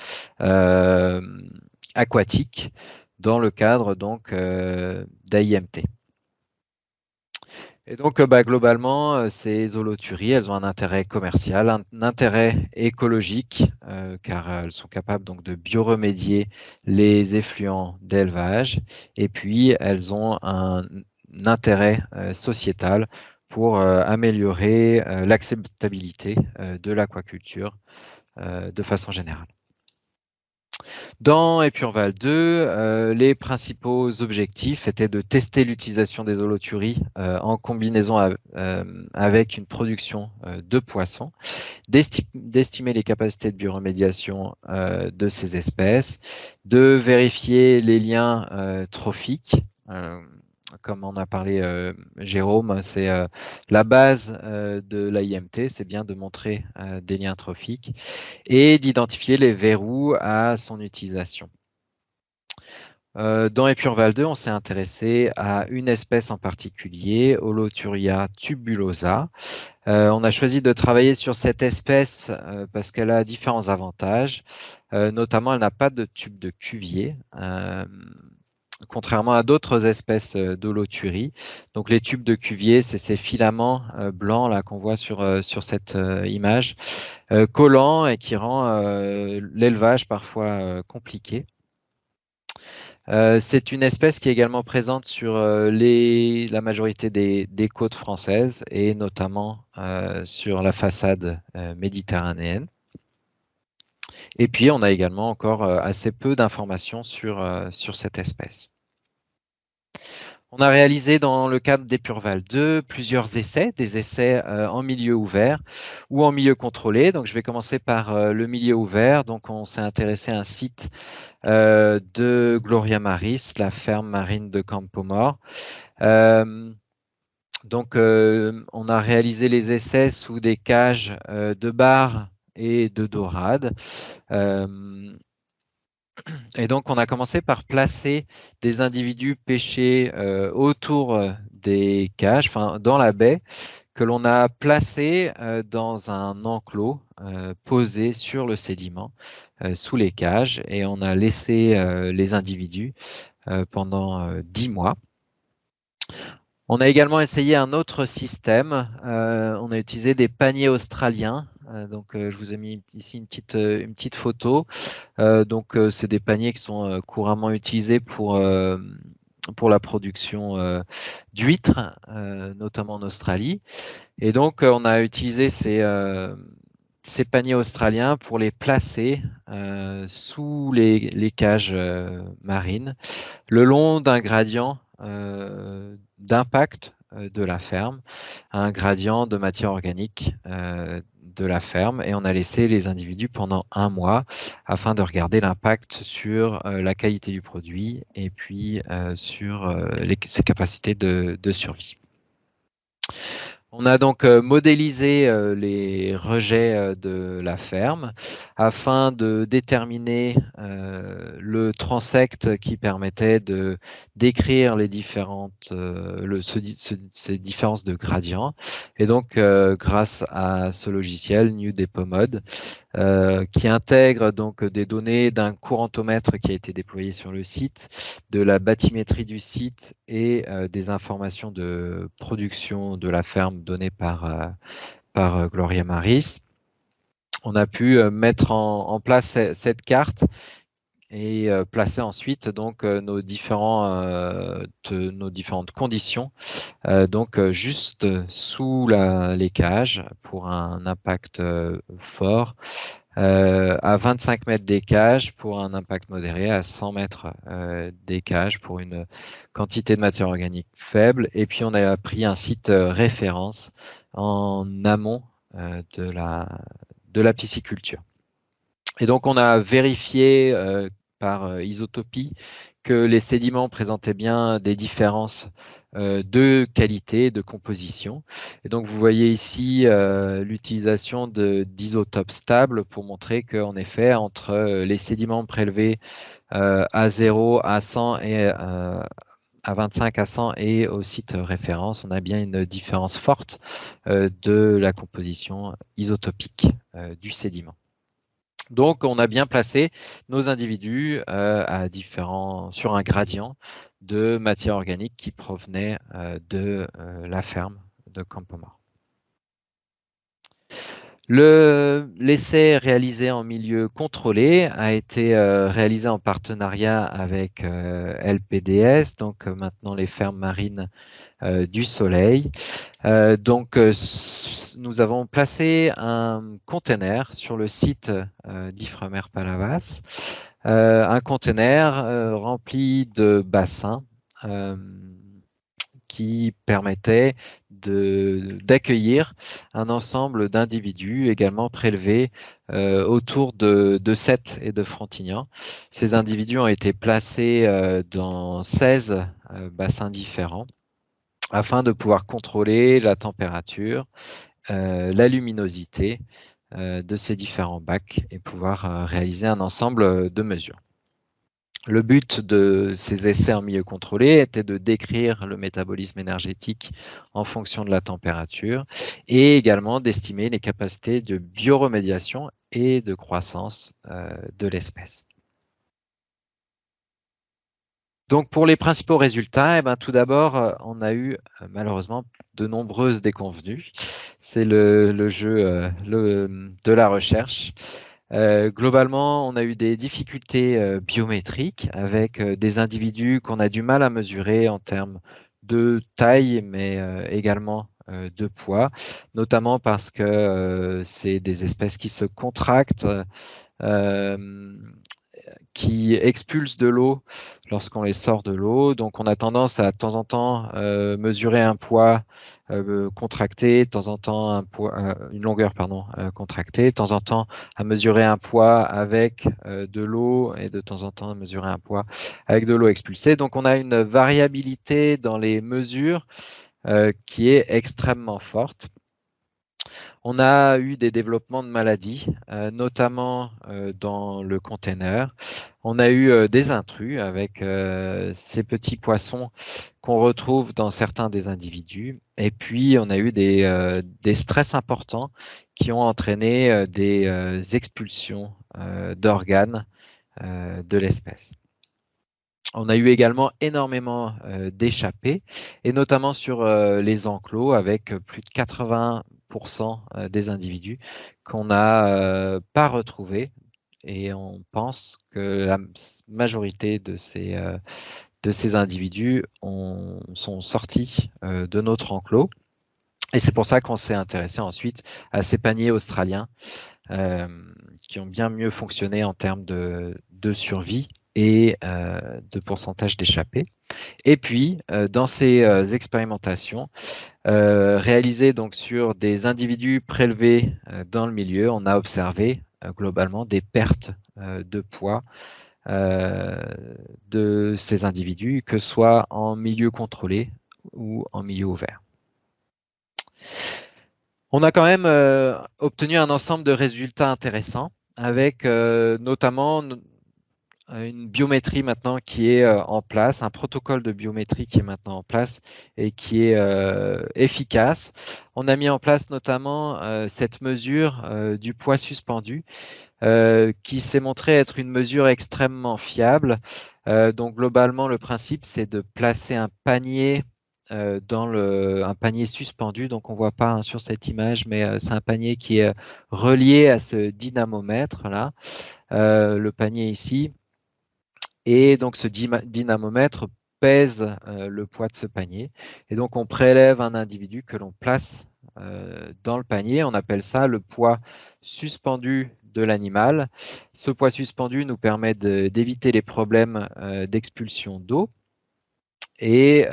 aquatiques dans le cadre donc d'AIMT. Et donc, globalement, ces holothuries, elles ont un intérêt commercial, un intérêt écologique, car elles sont capables donc de bioremédier les effluents d'élevage, et puis elles ont un intérêt sociétal pour améliorer l'acceptabilité de l'aquaculture de façon générale. Dans Épurval 2, les principaux objectifs étaient de tester l'utilisation des holothuries en combinaison avec une production de poissons, d'estimer les capacités de bioremédiation de ces espèces, de vérifier les liens trophiques. Comme en a parlé Jérôme, c'est la base de l'AIMT, c'est bien de montrer des liens trophiques et d'identifier les verrous à son utilisation. Dans Épurval 2, on s'est intéressé à une espèce en particulier, Holothuria tubulosa. On a choisi de travailler sur cette espèce parce qu'elle a différents avantages. Notamment, elle n'a pas de tube de Cuvier, contrairement à d'autres espèces d'holothuries. Donc, les tubes de Cuvier, c'est ces filaments blancs là qu'on voit sur cette image, collants et qui rend l'élevage parfois compliqué. C'est une espèce qui est également présente sur la majorité des côtes françaises et notamment sur la façade méditerranéenne. Et puis, on a également encore assez peu d'informations sur cette espèce. On a réalisé dans le cadre d'Épurval 2 plusieurs essais, des essais en milieu ouvert ou en milieu contrôlé. Donc, je vais commencer par le milieu ouvert. Donc, on s'est intéressé à un site de Gloria Maris, la ferme marine de Campomor. Donc, on a réalisé les essais sous des cages de bar et de dorade. Et donc, on a commencé par placer des individus pêchés autour des cages, enfin dans la baie, que l'on a placé dans un enclos posé sur le sédiment sous les cages, et on a laissé les individus pendant 10 mois. On a également essayé un autre système. On a utilisé des paniers australiens. Donc, je vous ai mis ici une petite photo. Donc, c'est des paniers qui sont couramment utilisés pour la production d'huîtres, notamment en Australie. Et donc, on a utilisé ces paniers australiens pour les placer sous les cages marines, le long d'un gradient d'impact de la ferme, un gradient de matière organique de la ferme, et on a laissé les individus pendant 1 mois afin de regarder l'impact sur la qualité du produit et puis sur ses capacités de survie. On a donc modélisé les rejets de la ferme afin de déterminer le transect qui permettait de décrire les ces différences de gradients. Et donc, grâce à ce logiciel NewDepoMod, qui intègre donc des données d'un courantomètre qui a été déployé sur le site, de la bathymétrie du site et des informations de production de la ferme données par Gloria Maris. On a pu mettre en place cette carte et placer ensuite donc nos différentes conditions donc juste sous les cages pour un impact fort, à 25 mètres des cages pour un impact modéré, à 100 mètres des cages pour une quantité de matière organique faible. Et puis on a pris un site référence en amont de la pisciculture. Et donc on a vérifié par isotopie que les sédiments présentaient bien des différences de qualité, de composition. Et donc, vous voyez ici l'utilisation d'isotopes stables pour montrer qu'en effet, entre les sédiments prélevés à 0, à 100 et à 25 à 100 et au site référence, on a bien une différence forte de la composition isotopique du sédiment. Donc, on a bien placé nos individus sur un gradient de matière organique qui provenait de la ferme de Campo-Mort. L'essai réalisé en milieu contrôlé a été réalisé en partenariat avec LPDS, donc maintenant les fermes marines du Soleil. Nous avons placé un container sur le site d'Ifremer-Palavas, un container rempli de bassins qui permettait d'accueillir un ensemble d'individus également prélevés autour de Sète et de Frontignan. Ces individus ont été placés dans 16 bassins différents afin de pouvoir contrôler la température, la luminosité de ces différents bacs et pouvoir réaliser un ensemble de mesures. Le but de ces essais en milieu contrôlé était de décrire le métabolisme énergétique en fonction de la température et également d'estimer les capacités de bioremédiation et de croissance de l'espèce. Donc pour les principaux résultats, tout d'abord, on a eu malheureusement de nombreuses déconvenues. C'est le jeu de la recherche. Globalement, on a eu des difficultés biométriques avec des individus qu'on a du mal à mesurer en termes de taille, mais également de poids, notamment parce que c'est des espèces qui se contractent, qui expulsent de l'eau lorsqu'on les sort de l'eau. Donc, on a tendance à de temps en temps mesurer un poids contracté, de temps en temps une longueur contractée, de temps en temps à mesurer un poids avec de l'eau et de temps en temps à mesurer un poids avec de l'eau expulsée. Donc, on a une variabilité dans les mesures qui est extrêmement forte. On a eu des développements de maladies, notamment dans le container. On a eu des intrus avec ces petits poissons qu'on retrouve dans certains des individus. Et puis, on a eu des stress importants qui ont entraîné des expulsions d'organes de l'espèce. On a eu également énormément d'échappées, et notamment sur les enclos, avec plus de 80% des individus qu'on n'a pas retrouvés. Et on pense que la majorité de ces individus sont sortis de notre enclos. Et c'est pour ça qu'on s'est intéressé ensuite à ces paniers australiens qui ont bien mieux fonctionné en termes de survie et de pourcentage d'échappées. Et puis, dans ces expérimentations réalisées donc sur des individus prélevés dans le milieu, on a observé globalement des pertes de poids de ces individus, que ce soit en milieu contrôlé ou en milieu ouvert. On a quand même obtenu un ensemble de résultats intéressants avec notamment une biométrie maintenant qui est en place, un protocole de biométrie qui est maintenant en place et qui est efficace. On a mis en place notamment cette mesure du poids suspendu qui s'est montré être une mesure extrêmement fiable. Donc globalement, le principe, c'est de placer un panier dans un panier suspendu. Donc on ne voit pas sur cette image, mais c'est un panier qui est relié à ce dynamomètre-là, le panier ici. Et donc, ce dynamomètre pèse le poids de ce panier. Et donc, on prélève un individu que l'on place dans le panier. On appelle ça le poids suspendu de l'animal. Ce poids suspendu nous permet d'éviter les problèmes d'expulsion d'eau et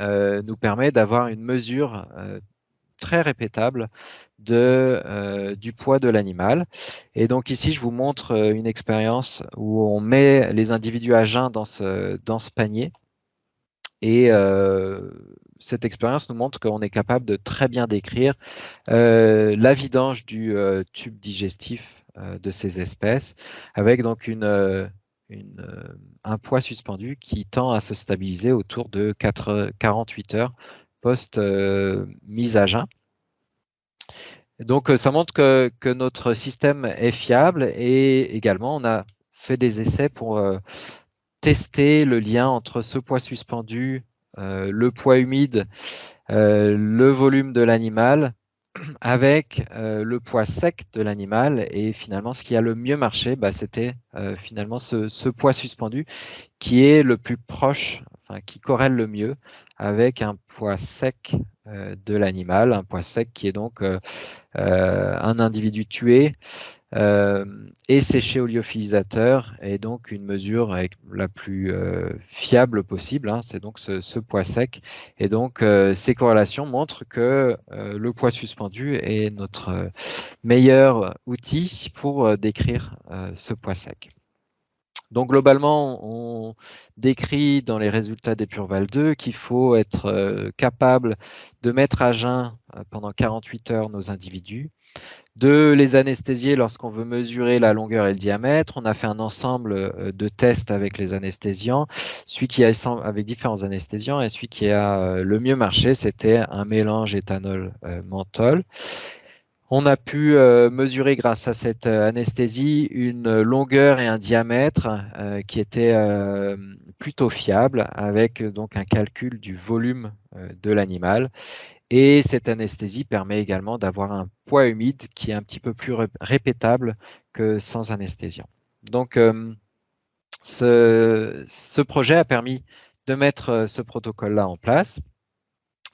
nous permet d'avoir une mesure très répétable du poids de l'animal. Et donc ici, je vous montre une expérience où on met les individus à jeun dans ce panier. Et cette expérience nous montre qu'on est capable de très bien décrire la vidange du tube digestif de ces espèces, avec donc un poids suspendu qui tend à se stabiliser autour de 48 heures post-mise à jeun. Donc, ça montre que notre système est fiable, et également, on a fait des essais pour tester le lien entre ce poids suspendu, le poids humide, le volume de l'animal, avec le poids sec de l'animal. Et finalement, ce qui a le mieux marché, c'était finalement ce poids suspendu qui est le plus proche, enfin, qui corrèle le mieux avec un poids sec de l'animal, un poids sec qui est donc un individu tué et séché au lyophilisateur, et donc une mesure la plus fiable possible, hein, c'est donc ce poids sec. Et donc ces corrélations montrent que le poids suspendu est notre meilleur outil pour décrire ce poids sec. Donc globalement, on décrit dans les résultats d'Epurval 2 qu'il faut être capable de mettre à jeun pendant 48 heures nos individus, de les anesthésier lorsqu'on veut mesurer la longueur et le diamètre. On a fait un ensemble de tests avec les anesthésiants, avec différents anesthésiants, et celui qui a le mieux marché, c'était un mélange éthanol-menthol. On a pu mesurer grâce à cette anesthésie une longueur et un diamètre qui étaient plutôt fiables, avec donc un calcul du volume de l'animal. Et cette anesthésie permet également d'avoir un poids humide qui est un petit peu plus répétable que sans anesthésiant. Donc, ce projet a permis de mettre ce protocole-là en place.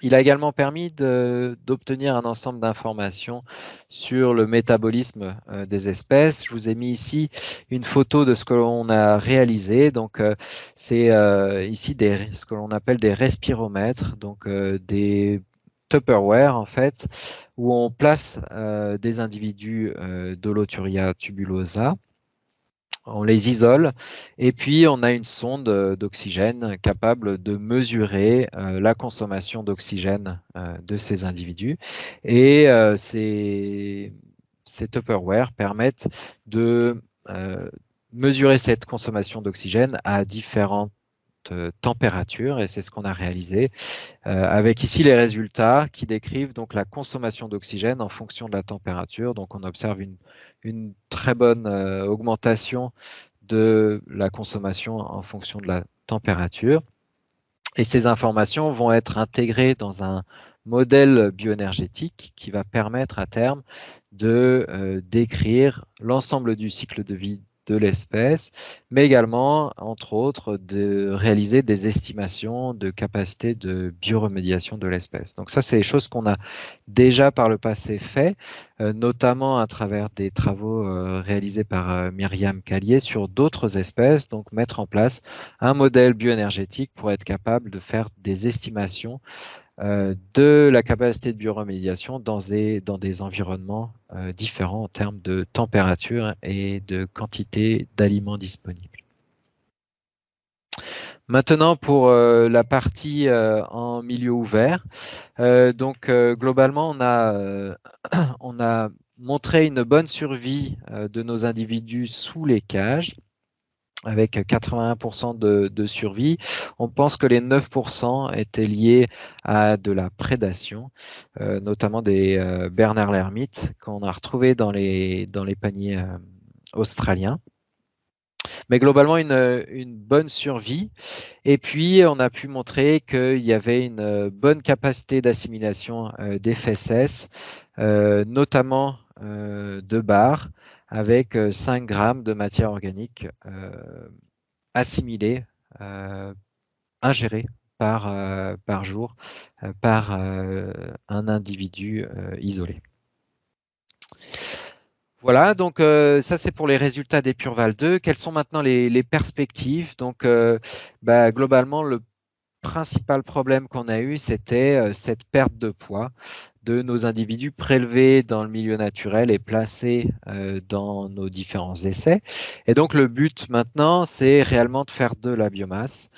Il a également permis d'obtenir un ensemble d'informations sur le métabolisme des espèces. Je vous ai mis ici une photo de ce que l'on a réalisé. Donc, c'est ici ce que l'on appelle des respiromètres, donc des Tupperware en fait, où on place des individus d'Holoturia tubulosa. On les isole, et puis on a une sonde d'oxygène capable de mesurer la consommation d'oxygène de ces individus. Et ces Tupperware permettent de mesurer cette consommation d'oxygène à différentes températures, et c'est ce qu'on a réalisé avec ici les résultats qui décrivent donc la consommation d'oxygène en fonction de la température. Donc on observe une très bonne augmentation de la consommation en fonction de la température. Et ces informations vont être intégrées dans un modèle bioénergétique qui va permettre à terme de décrire l'ensemble du cycle de vie de l'espèce, mais également, entre autres, de réaliser des estimations de capacité de bioremédiation de l'espèce. Donc ça, c'est des choses qu'on a déjà par le passé fait, notamment à travers des travaux réalisés par Myriam Callier sur d'autres espèces, donc mettre en place un modèle bioénergétique pour être capable de faire des estimations de la capacité de bioremédiation dans des environnements différents en termes de température et de quantité d'aliments disponibles. Maintenant, pour la partie en milieu ouvert, globalement, on a montré une bonne survie de nos individus sous les cages, avec 81% de survie. On pense que les 9% étaient liés à de la prédation, notamment des Bernard l'ermite qu'on a retrouvé dans les paniers australiens. Mais globalement, une bonne survie. Et puis, on a pu montrer qu'il y avait une bonne capacité d'assimilation des fesses, notamment de bar, avec 5 grammes de matière organique assimilée, ingérée par jour par un individu isolé. Voilà, donc ça c'est pour les résultats d'Epurval 2. Quelles sont maintenant les perspectives? Donc globalement, le principal problème qu'on a eu, c'était cette perte de poids de nos individus prélevés dans le milieu naturel et placés dans nos différents essais. Et donc le but maintenant, c'est réellement de faire de la biomasse.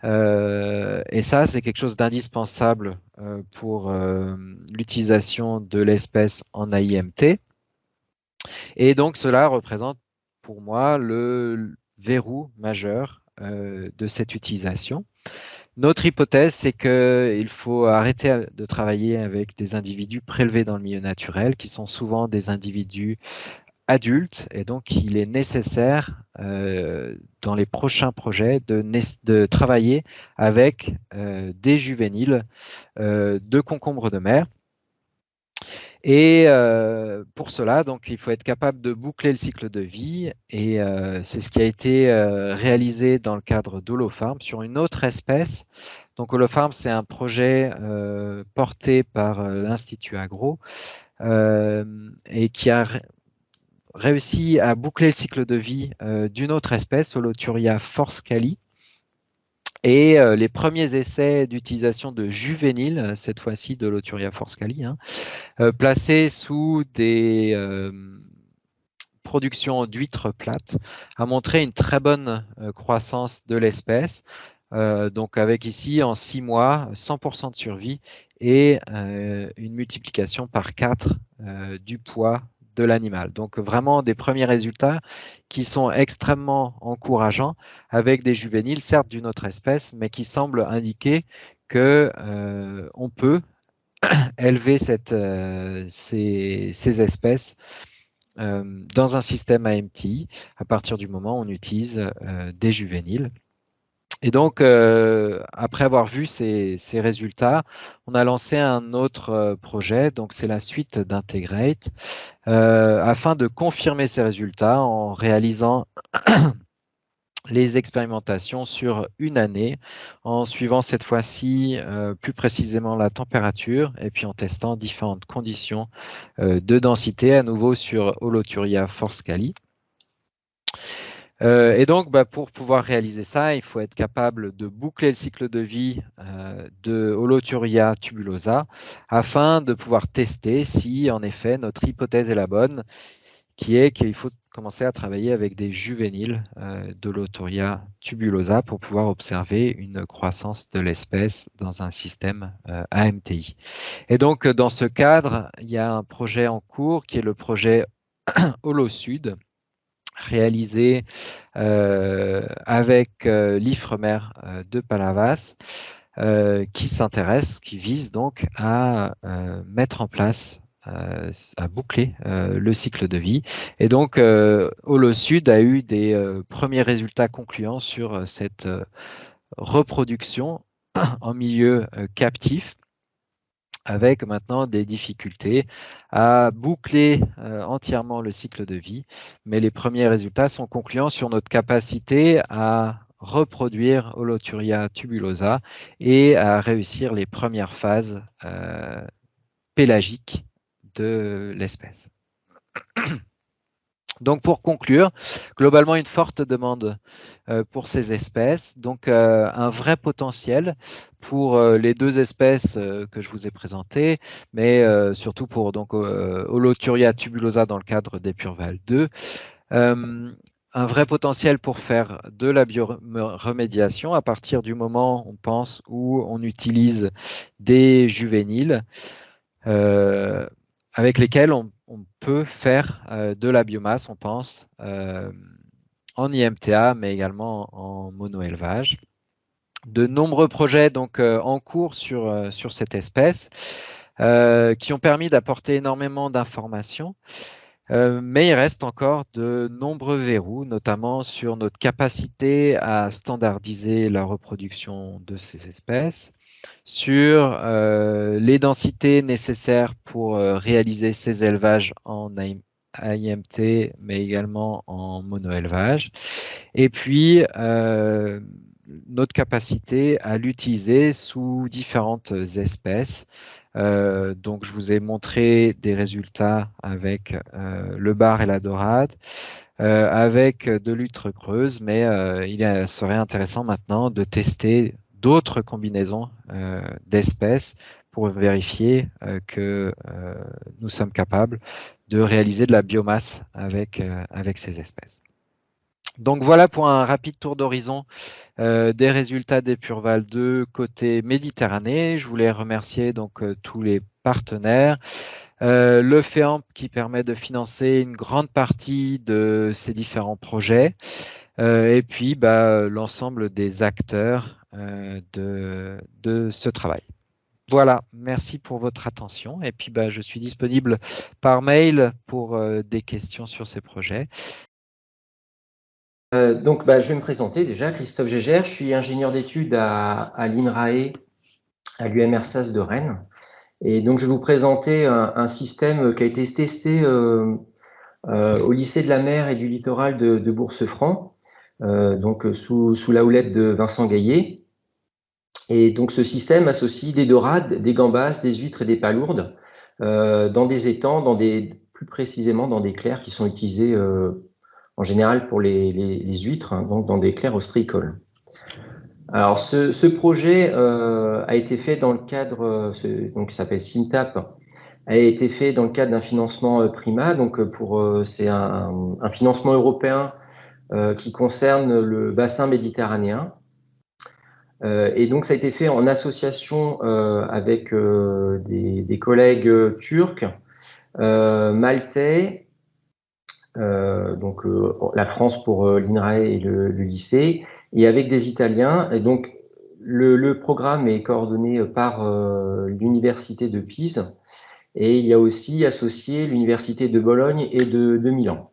Et ça, c'est quelque chose d'indispensable pour l'utilisation de l'espèce en AIMT. Et donc cela représente pour moi le verrou majeur de cette utilisation. Notre hypothèse, c'est qu'il faut arrêter de travailler avec des individus prélevés dans le milieu naturel, qui sont souvent des individus adultes, et donc il est nécessaire dans les prochains projets de travailler avec des juvéniles de concombres de mer. Et pour cela, donc, il faut être capable de boucler le cycle de vie, et c'est ce qui a été réalisé dans le cadre d'Holofarm sur une autre espèce. Donc Holofarm, c'est un projet porté par l'Institut Agro et qui a réussi à boucler le cycle de vie d'une autre espèce, Holoturia forscali. Et les premiers essais d'utilisation de juvéniles, cette fois-ci de Holoturia forscali, placés sous des productions d'huîtres plates, a montré une très bonne croissance de l'espèce. Donc avec ici, en 6 mois, 100% de survie et une multiplication par 4 du poids de l'animal. Donc vraiment des premiers résultats qui sont extrêmement encourageants avec des juvéniles, certes d'une autre espèce, mais qui semblent indiquer que on peut élever ces espèces dans un système AMTI à partir du moment où on utilise des juvéniles. Et donc, après avoir vu ces résultats, on a lancé un autre projet, donc c'est la suite d'Integrate, afin de confirmer ces résultats en réalisant les expérimentations sur une année, en suivant cette fois-ci plus précisément la température et puis en testant différentes conditions de densité, à nouveau sur Holoturia forscali. Et donc, pour pouvoir réaliser ça, il faut être capable de boucler le cycle de vie de Holoturia tubulosa afin de pouvoir tester si, en effet, notre hypothèse est la bonne, qui est qu'il faut commencer à travailler avec des juvéniles d'Holoturia tubulosa pour pouvoir observer une croissance de l'espèce dans un système AMTI. Et donc, dans ce cadre, il y a un projet en cours qui est le projet HoloSud, réalisé avec l'Ifremer de Palavas, qui vise donc à mettre en place, à boucler le cycle de vie. Et donc, HoloSud a eu des premiers résultats concluants sur cette reproduction en milieu captif, avec maintenant des difficultés à boucler entièrement le cycle de vie. Mais les premiers résultats sont concluants sur notre capacité à reproduire Holoturia tubulosa et à réussir les premières phases pélagiques de l'espèce. Donc pour conclure, globalement une forte demande pour ces espèces, donc un vrai potentiel pour les deux espèces que je vous ai présentées, mais surtout pour donc Holoturia tubulosa dans le cadre des Purval 2. Un vrai potentiel pour faire de la bioremédiation à partir du moment, on pense, où on utilise des juvéniles avec lesquels on peut faire de la biomasse, on pense, en IMTA, mais également en monoélevage. De nombreux projets donc en cours sur cette espèce qui ont permis d'apporter énormément d'informations, mais il reste encore de nombreux verrous, notamment sur notre capacité à standardiser la reproduction de ces espèces, sur les densités nécessaires pour réaliser ces élevages en AIMT, mais également en monoélevage. Et puis, notre capacité à l'utiliser sous différentes espèces. Donc, je vous ai montré des résultats avec le bar et la dorade, avec de l'huître creuse, mais il serait intéressant maintenant de tester d'autres combinaisons d'espèces pour vérifier que nous sommes capables de réaliser de la biomasse avec ces espèces. Donc voilà pour un rapide tour d'horizon des résultats d'Epurval 2 côté Méditerranée. Je voulais remercier donc tous les partenaires, le FEAMP qui permet de financer une grande partie de ces différents projets, et puis l'ensemble des acteurs de ce travail. Voilà, merci pour votre attention, et puis je suis disponible par mail pour des questions sur ces projets. Donc, je vais me présenter déjà, Christophe Gégère, je suis ingénieur d'études à l'INRAE, à l'UMRSAS de Rennes. Et donc, je vais vous présenter un système qui a été testé au lycée de la mer et du littoral de Bourse-Franc, donc sous la houlette de Vincent Gaillet. Et donc, ce système associe des dorades, des gambas, des huîtres et des palourdes dans des étangs, plus précisément dans des clairs qui sont utilisés en général pour les huîtres, hein, donc dans des clairs ostréicoles. Alors, ce projet a été fait dans le cadre, donc qui s'appelle SIMTAP, a été fait dans le cadre d'un financement PRIMA. Donc, c'est un financement européen qui concerne le bassin méditerranéen. Et donc, ça a été fait en association avec des collègues turcs, maltais, donc la France pour l'INRAE et le lycée, et avec des Italiens. Et donc, le programme est coordonné par l'université de Pise, et il y a aussi associé l'université de Bologne et de Milan.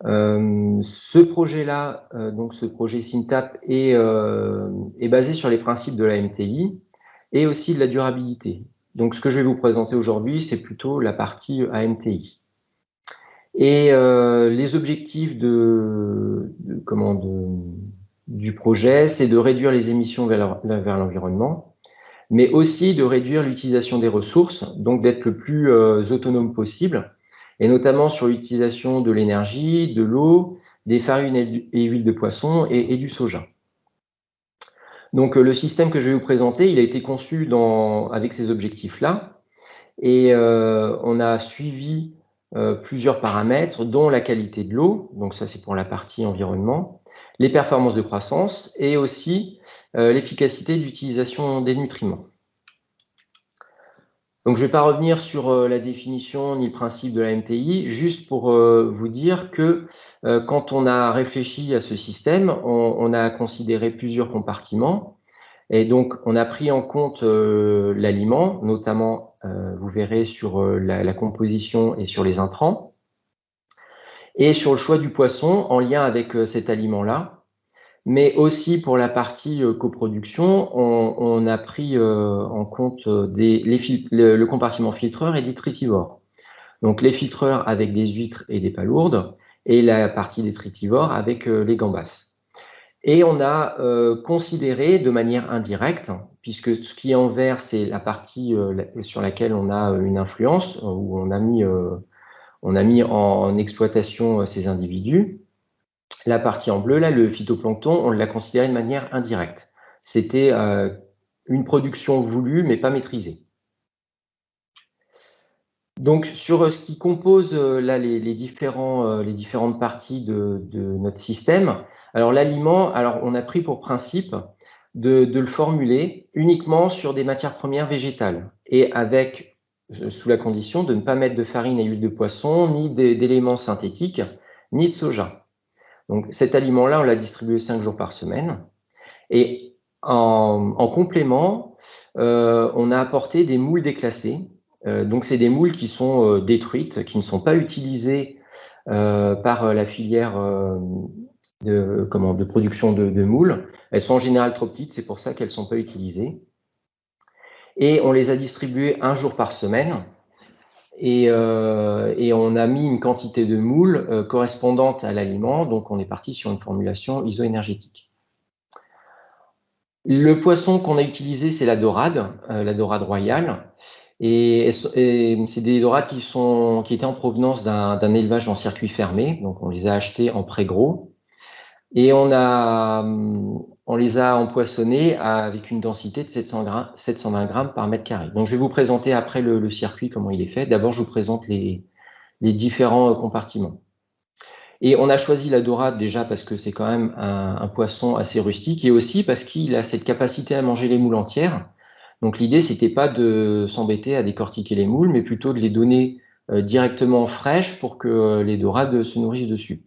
Ce projet-là, donc ce projet SIMTAP, est basé sur les principes de la MTI et aussi de la durabilité. Donc, ce que je vais vous présenter aujourd'hui, c'est plutôt la partie AMTI. Et les objectifs du projet, c'est de réduire les émissions vers l'environnement, mais aussi de réduire l'utilisation des ressources, donc d'être le plus autonome possible, et notamment sur l'utilisation de l'énergie, de l'eau, des farines et huiles de poisson et du soja. Donc le système que je vais vous présenter, il a été conçu avec ces objectifs-là, et on a suivi plusieurs paramètres, dont la qualité de l'eau, donc ça c'est pour la partie environnement, les performances de croissance et aussi l'efficacité d'utilisation des nutriments. Donc je ne vais pas revenir sur la définition ni le principe de la MTI, juste pour vous dire que quand on a réfléchi à ce système, on a considéré plusieurs compartiments. Et donc, on a pris en compte l'aliment, notamment, vous verrez, sur la composition et sur les intrants, et sur le choix du poisson en lien avec cet aliment-là. Mais aussi pour la partie coproduction, on a pris en compte le compartiment filtreur et détritivore. Donc, les filtreurs avec des huîtres et des palourdes, et la partie détritivore avec les gambas. Et on a considéré de manière indirecte, puisque ce qui est en vert, c'est la partie sur laquelle on a une influence, où on a mis en exploitation ces individus. La partie en bleu, là, le phytoplancton, on l'a considéré de manière indirecte. C'était une production voulue, mais pas maîtrisée. Donc, sur ce qui compose là les différentes parties de notre système, alors l'aliment, on a pris pour principe de le formuler uniquement sur des matières premières végétales et avec, sous la condition de ne pas mettre de farine et huile de poisson, ni d'éléments synthétiques, ni de soja. Donc cet aliment-là, on l'a distribué 5 jours par semaine. Et en complément, on a apporté des moules déclassées. Donc c'est des moules qui sont détruites, qui ne sont pas utilisées par la filière de production de moules. Elles sont en général trop petites, c'est pour ça qu'elles ne sont pas utilisées. Et on les a distribuées 1 jour par semaine. Et on a mis une quantité de moules correspondante à l'aliment, donc on est parti sur une formulation isoénergétique. Le poisson qu'on a utilisé, c'est la dorade royale, et c'est des dorades qui étaient en provenance d'un élevage en circuit fermé, donc on les a achetés en pré-gros, et on a on les a empoisonnés avec une densité de 720 grammes par mètre carré. Donc, je vais vous présenter après le circuit, comment il est fait. D'abord, je vous présente les différents compartiments. Et on a choisi la dorade déjà parce que c'est quand même un poisson assez rustique et aussi parce qu'il a cette capacité à manger les moules entières. Donc, l'idée, c'était pas de s'embêter à décortiquer les moules, mais plutôt de les donner directement fraîches pour que les dorades se nourrissent dessus.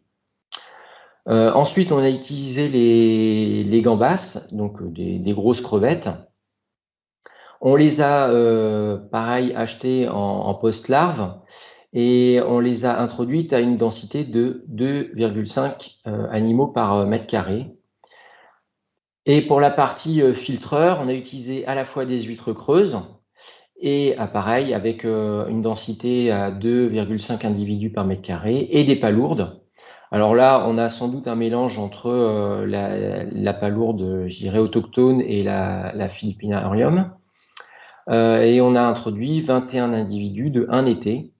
Ensuite, on a utilisé les gambas, donc des grosses crevettes. On les a, pareil, achetées en post-larve et on les a introduites à une densité de 2,5 animaux par mètre carré. Et pour la partie filtreur, on a utilisé à la fois des huîtres creuses et pareil, avec une densité à 2,5 individus par mètre carré et des palourdes. Alors là, on a sans doute un mélange entre la palourde, je dirais, autochtone et la Philippinarium. Et on a introduit 21 individus de 1 été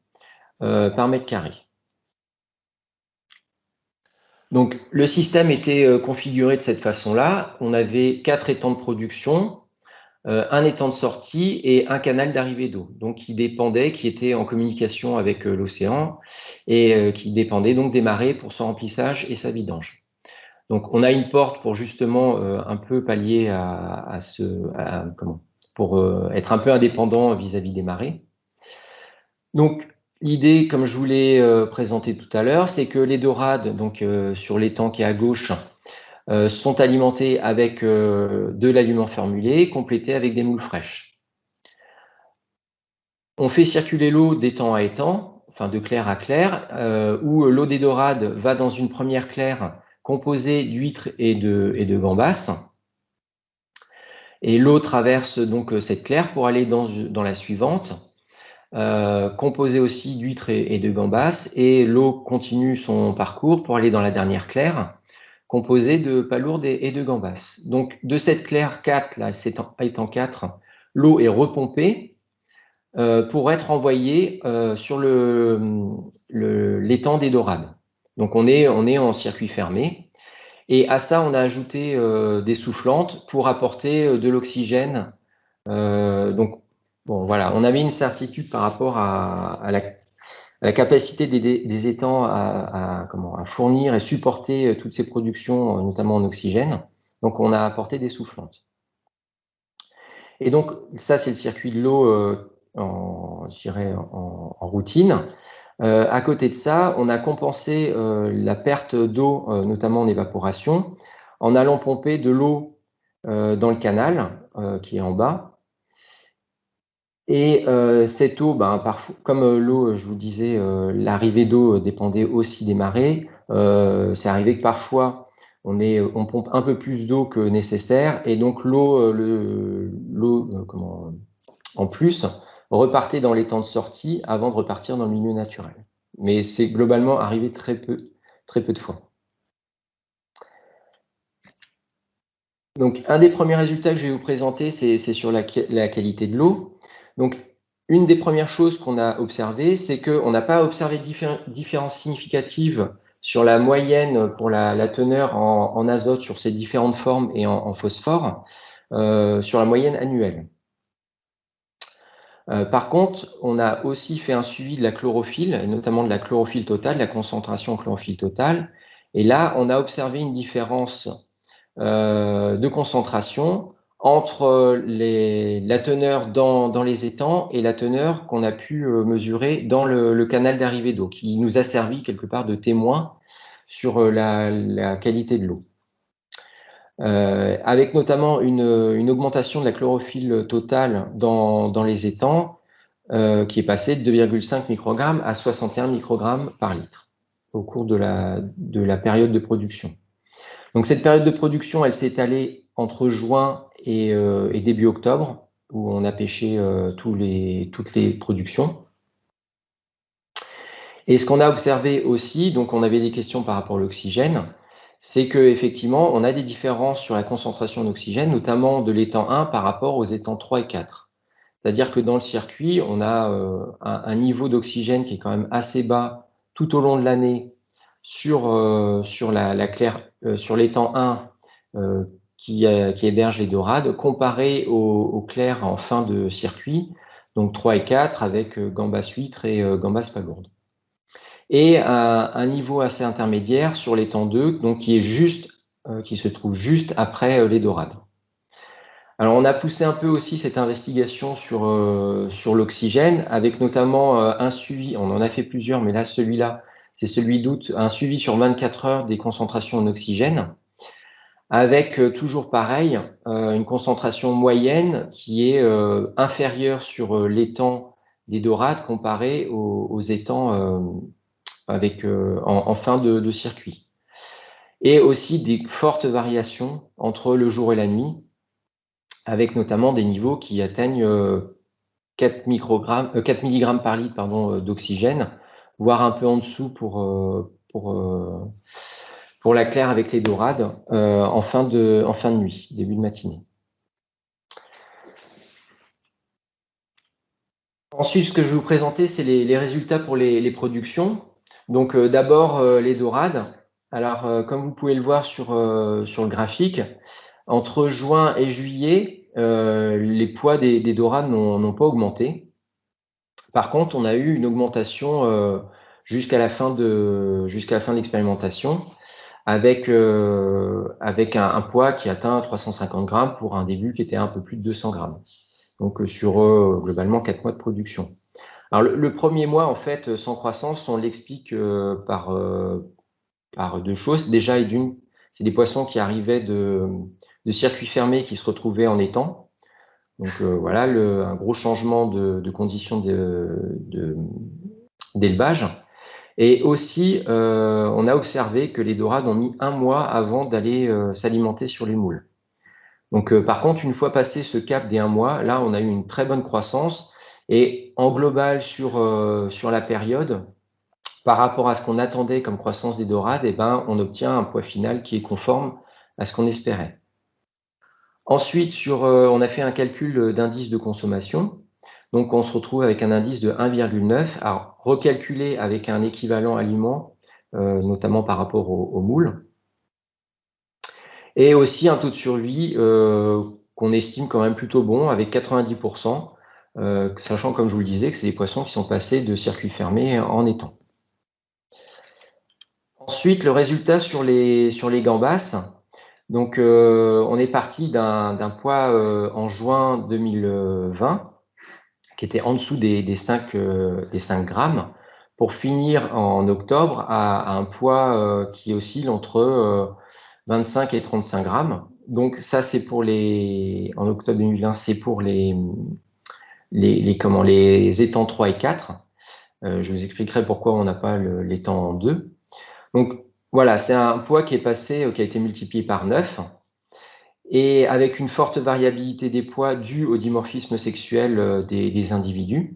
par mètre carré. Donc, le système était configuré de cette façon-là. On avait 4 étangs de production, un étang de sortie et un canal d'arrivée d'eau. Donc, qui était en communication avec l'océan et qui dépendait donc des marées pour son remplissage et sa vidange. Donc, on a une porte pour justement un peu pallier pour être un peu indépendant vis-à-vis des marées. Donc, l'idée, comme je vous l'ai présenté tout à l'heure, c'est que les dorades, donc sur l'étang qui est à gauche, sont alimentées avec de l'aliment formulé, complété avec des moules fraîches. On fait circuler l'eau d'étang à étang, enfin de clair à clair, où l'eau des dorades va dans une première claire composée d'huîtres et de gambas. Et l'eau traverse donc cette claire pour aller dans la suivante, composée aussi d'huîtres et de gambas. Et l'eau continue son parcours pour aller dans la dernière claire, composée de palourdes et de gambas. Donc, de cette claire 4, là, étang 4, l'eau est repompée pour être envoyée sur l'étang des dorades. Donc, on est en circuit fermé. Et à ça, on a ajouté des soufflantes pour apporter de l'oxygène. Donc, bon, voilà, on avait une certitude par rapport à la capacité des étangs à fournir et supporter toutes ces productions, notamment en oxygène. Donc, on a apporté des soufflantes. Et donc, ça, c'est le circuit de l'eau, je dirais, en routine. À côté de ça, on a compensé la perte d'eau, notamment en évaporation, en allant pomper de l'eau dans le canal qui est en bas. Et cette eau, parfois, comme l'eau, je vous disais, l'arrivée d'eau dépendait aussi des marées. C'est arrivé que parfois, on pompe un peu plus d'eau que nécessaire, et donc l'eau en plus repartait dans l'étang de sortie avant de repartir dans le milieu naturel. Mais c'est globalement arrivé très peu de fois. Donc, un des premiers résultats que je vais vous présenter, c'est sur la qualité de l'eau. Donc, une des premières choses qu'on a observées, c'est qu'on n'a pas observé de différence significative sur la moyenne pour la teneur en azote sur ces différentes formes et en phosphore sur la moyenne annuelle. Par contre, on a aussi fait un suivi de la chlorophylle, et notamment de la chlorophylle totale, la concentration en chlorophylle totale. Et là, on a observé une différence de concentration entre la teneur dans les étangs et la teneur qu'on a pu mesurer dans le canal d'arrivée d'eau, qui nous a servi quelque part de témoin sur la qualité de l'eau. Avec notamment une augmentation de la chlorophylle totale dans les étangs, qui est passée de 2,5 microgrammes à 61 microgrammes par litre au cours de la période de production. Donc cette période de production, elle s'est étalée entre juin et début octobre, où on a pêché toutes les productions. Et ce qu'on a observé aussi, donc on avait des questions par rapport à l'oxygène, c'est qu'effectivement, on a des différences sur la concentration d'oxygène, notamment de l'étang 1 par rapport aux étangs 3 et 4. C'est-à-dire que dans le circuit, on a un niveau d'oxygène qui est quand même assez bas tout au long de l'année sur la claire, sur l'étang 1, qui hébergent les dorades, comparé aux clairs en fin de circuit, donc 3 et 4 avec gambas huîtres et gambas palourdes. Et un niveau assez intermédiaire sur l'étang 2, donc qui se trouve juste après les dorades. Alors on a poussé un peu aussi cette investigation sur l'oxygène, avec notamment un suivi, on en a fait plusieurs, mais là celui-là, c'est celui d'août, un suivi sur 24 heures des concentrations en oxygène, avec toujours pareil, une concentration moyenne qui est inférieure sur l'étang des dorades comparé aux étangs en fin de circuit. Et aussi des fortes variations entre le jour et la nuit, avec notamment des niveaux qui atteignent 4 mg par litre d'oxygène, voire un peu en dessous pour la claire avec les dorades en fin de nuit, début de matinée. Ensuite, ce que je vais vous présenter, c'est les résultats pour les productions. Donc d'abord les dorades. Alors comme vous pouvez le voir sur le graphique, entre juin et juillet, les poids des dorades n'ont pas augmenté. Par contre, on a eu une augmentation jusqu'à la fin de l'expérimentation, avec un poids qui atteint 350 grammes pour un début qui était un peu plus de 200 grammes. Donc sur globalement 4 mois de production. Alors le premier mois, en fait, sans croissance, on l'explique par deux choses. Déjà, c'est des poissons qui arrivaient de circuits fermés qui se retrouvaient en étang. Donc voilà, un gros changement de conditions d'élevage. Et aussi, on a observé que les dorades ont mis 1 mois avant d'aller s'alimenter sur les moules. Donc par contre, une fois passé ce cap des 1 mois, là, on a eu une très bonne croissance. Et en global, sur la période, par rapport à ce qu'on attendait comme croissance des dorades, eh ben, on obtient un poids final qui est conforme à ce qu'on espérait. Ensuite, on a fait un calcul d'indice de consommation. Donc, on se retrouve avec un indice de 1,9, alors recalculé avec un équivalent aliment, notamment par rapport aux moules. Et aussi un taux de survie qu'on estime quand même plutôt bon, avec 90%, sachant, comme je vous le disais, que c'est des poissons qui sont passés de circuits fermés en étang. Ensuite, le résultat sur les gambas. Donc, on est parti d'un poids en juin 2020 qui était en dessous des 5 grammes, pour finir en octobre à un poids qui oscille entre 25 et 35 grammes. Donc ça, c'est pour en octobre 2020, c'est pour les étangs 3 et 4. Je vous expliquerai pourquoi on n'a pas l'étang 2. Donc voilà, c'est un poids qui a été multiplié par 9. Et avec une forte variabilité des poids due au dimorphisme sexuel des individus.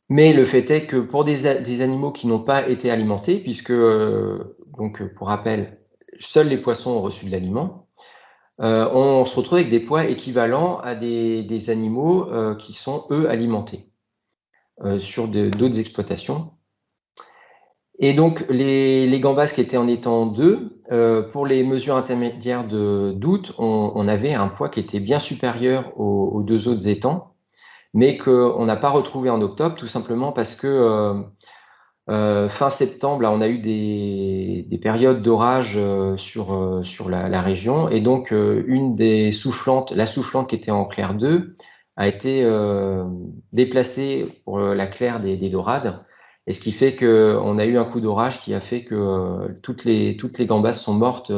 Mais le fait est que pour des animaux qui n'ont pas été alimentés, puisque, pour rappel, seuls les poissons ont reçu de l'aliment, on se retrouve avec des poids équivalents à des animaux qui sont, eux, alimentés sur d'autres exploitations. Et donc, les gambas qui étaient en étang 2, pour les mesures intermédiaires d'août, on avait un poids qui était bien supérieur aux 2 autres étangs, mais qu'on n'a pas retrouvé en octobre, tout simplement parce que fin septembre, là, on a eu des périodes d'orage sur la région, et donc une des soufflantes, la soufflante qui était en clair 2, a été déplacée pour la claire des dorades. Et ce qui fait qu'on a eu un coup d'orage qui a fait que toutes les gambas sont mortes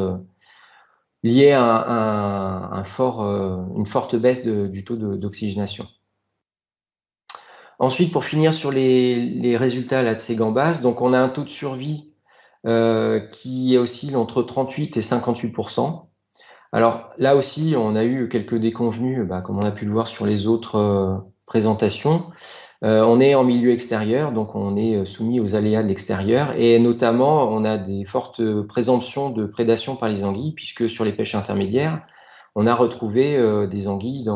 liées à une forte baisse du taux d'oxygénation. Ensuite, pour finir sur les résultats là, de ces gambas, donc on a un taux de survie qui oscille entre 38 et 58%. Alors là aussi, on a eu quelques déconvenues, comme on a pu le voir sur les autres présentations. On est en milieu extérieur, donc on est soumis aux aléas de l'extérieur, et notamment on a des fortes présomptions de prédation par les anguilles, puisque sur les pêches intermédiaires, on a retrouvé des anguilles,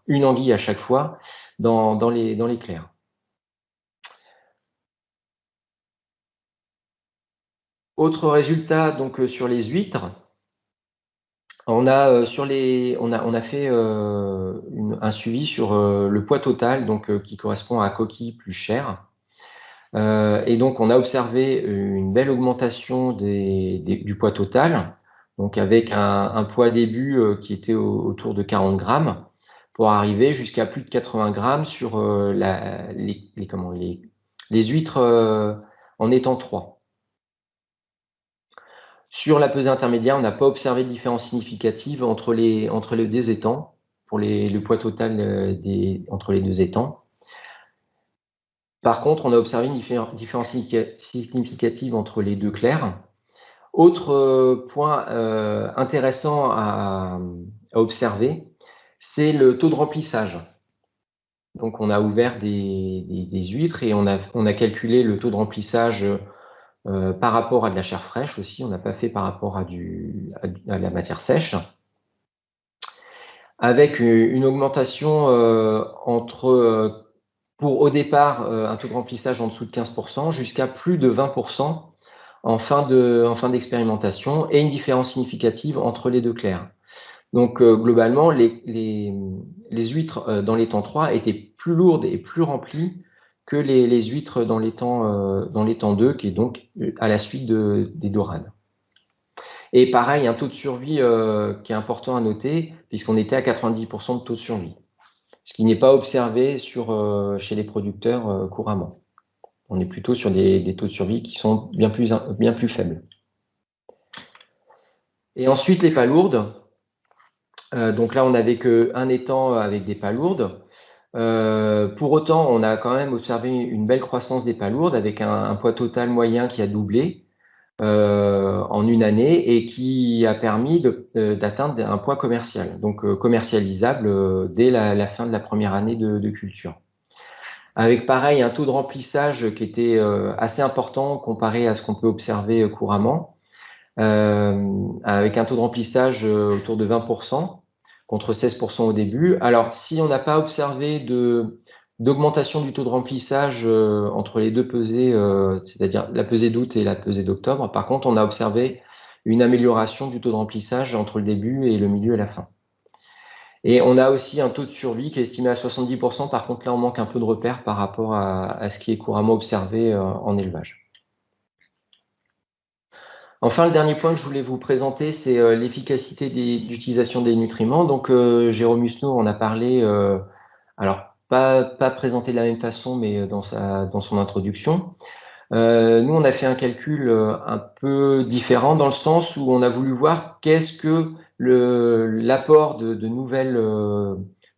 une anguille à chaque fois dans les clairs. Autre résultat donc sur les huîtres. On a, on a fait un suivi sur le poids total, donc qui correspond à coquille plus chair. Et donc, on a observé une belle augmentation du poids total, donc avec un poids début qui était autour de 40 grammes, pour arriver jusqu'à plus de 80 grammes sur les huîtres en étang 3. Sur la pesée intermédiaire, on n'a pas observé de différence significative entre les deux étangs, pour le poids total entre les deux étangs. Par contre, on a observé une différence significative entre les deux clairs. Autre point intéressant à observer, c'est le taux de remplissage. Donc, on a ouvert des huîtres et on a calculé le taux de remplissage par rapport à de la chair fraîche aussi. On n'a pas fait par rapport à la matière sèche. Avec une augmentation pour au départ un taux de remplissage en dessous de 15% jusqu'à plus de 20% en fin d'expérimentation et une différence significative entre les deux clairs. Donc globalement, les huîtres dans l'étang 3 étaient plus lourdes et plus remplies que les huîtres dans l'étang 2, qui est donc à la suite des dorades. Et pareil, un taux de survie qui est important à noter, puisqu'on était à 90% de taux de survie, ce qui n'est pas observé chez les producteurs couramment. On est plutôt sur des taux de survie qui sont bien plus faibles. Et ensuite, les palourdes. Donc là, on n'avait qu'un étang avec des palourdes. Pour autant, on a quand même observé une belle croissance des palourdes avec un poids total moyen qui a doublé en une année et qui a permis d'atteindre un poids commercial, donc commercialisable dès la fin de la première année de culture. Avec pareil un taux de remplissage qui était assez important comparé à ce qu'on peut observer couramment, avec un taux de remplissage autour de 20% contre 16% au début. Alors, si on n'a pas observé d'augmentation du taux de remplissage entre les deux pesées, c'est-à-dire la pesée d'août et la pesée d'octobre, par contre, on a observé une amélioration du taux de remplissage entre le début et le milieu et la fin. Et on a aussi un taux de survie qui est estimé à 70%. Par contre, là, on manque un peu de repères par rapport à ce qui est couramment observé en élevage. Enfin, le dernier point que je voulais vous présenter, c'est l'efficacité d'utilisation des nutriments. Donc, Jérôme Husneau en a parlé, alors pas présenté de la même façon, mais dans son introduction. Nous, on a fait un calcul un peu différent dans le sens où on a voulu voir qu'est-ce que l'apport de nouvelles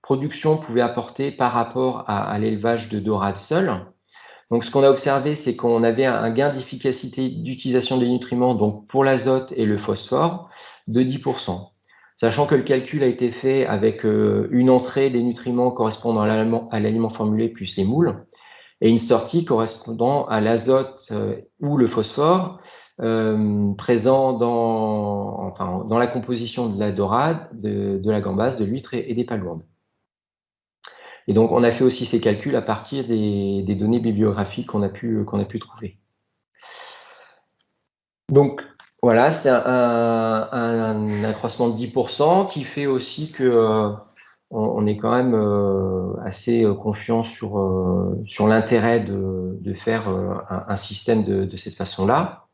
productions pouvait apporter par rapport à l'élevage de dorades seul. Donc, ce qu'on a observé, c'est qu'on avait un gain d'efficacité d'utilisation des nutriments, donc pour l'azote et le phosphore, de 10%. Sachant que le calcul a été fait avec une entrée des nutriments correspondant à l'aliment formulé plus les moules, et une sortie correspondant à l'azote ou le phosphore présent dans la composition de la dorade, de la gambasse, de l'huître et des palourdes. Et donc, on a fait aussi ces calculs à partir des données bibliographiques qu'on a pu trouver. Donc, voilà, c'est un accroissement de 10% qui fait aussi que on est quand même assez confiant sur l'intérêt de faire un système de cette façon-là.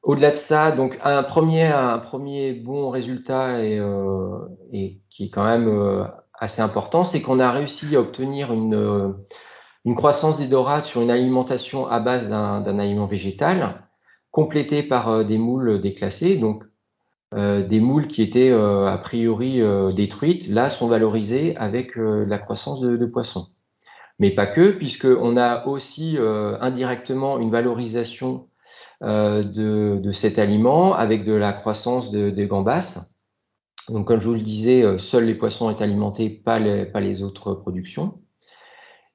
Au-delà de ça, donc un premier bon résultat et qui est quand même assez important, c'est qu'on a réussi à obtenir une croissance des dorades sur une alimentation à base d'un aliment végétal, complété par des moules déclassés. Donc, des moules qui étaient a priori détruites, là, sont valorisées avec la croissance de poissons. Mais pas que, puisqu'on a aussi indirectement une valorisation de cet aliment avec de la croissance des gambasses. Donc, comme je vous le disais, seuls les poissons sont alimentés, pas les autres productions.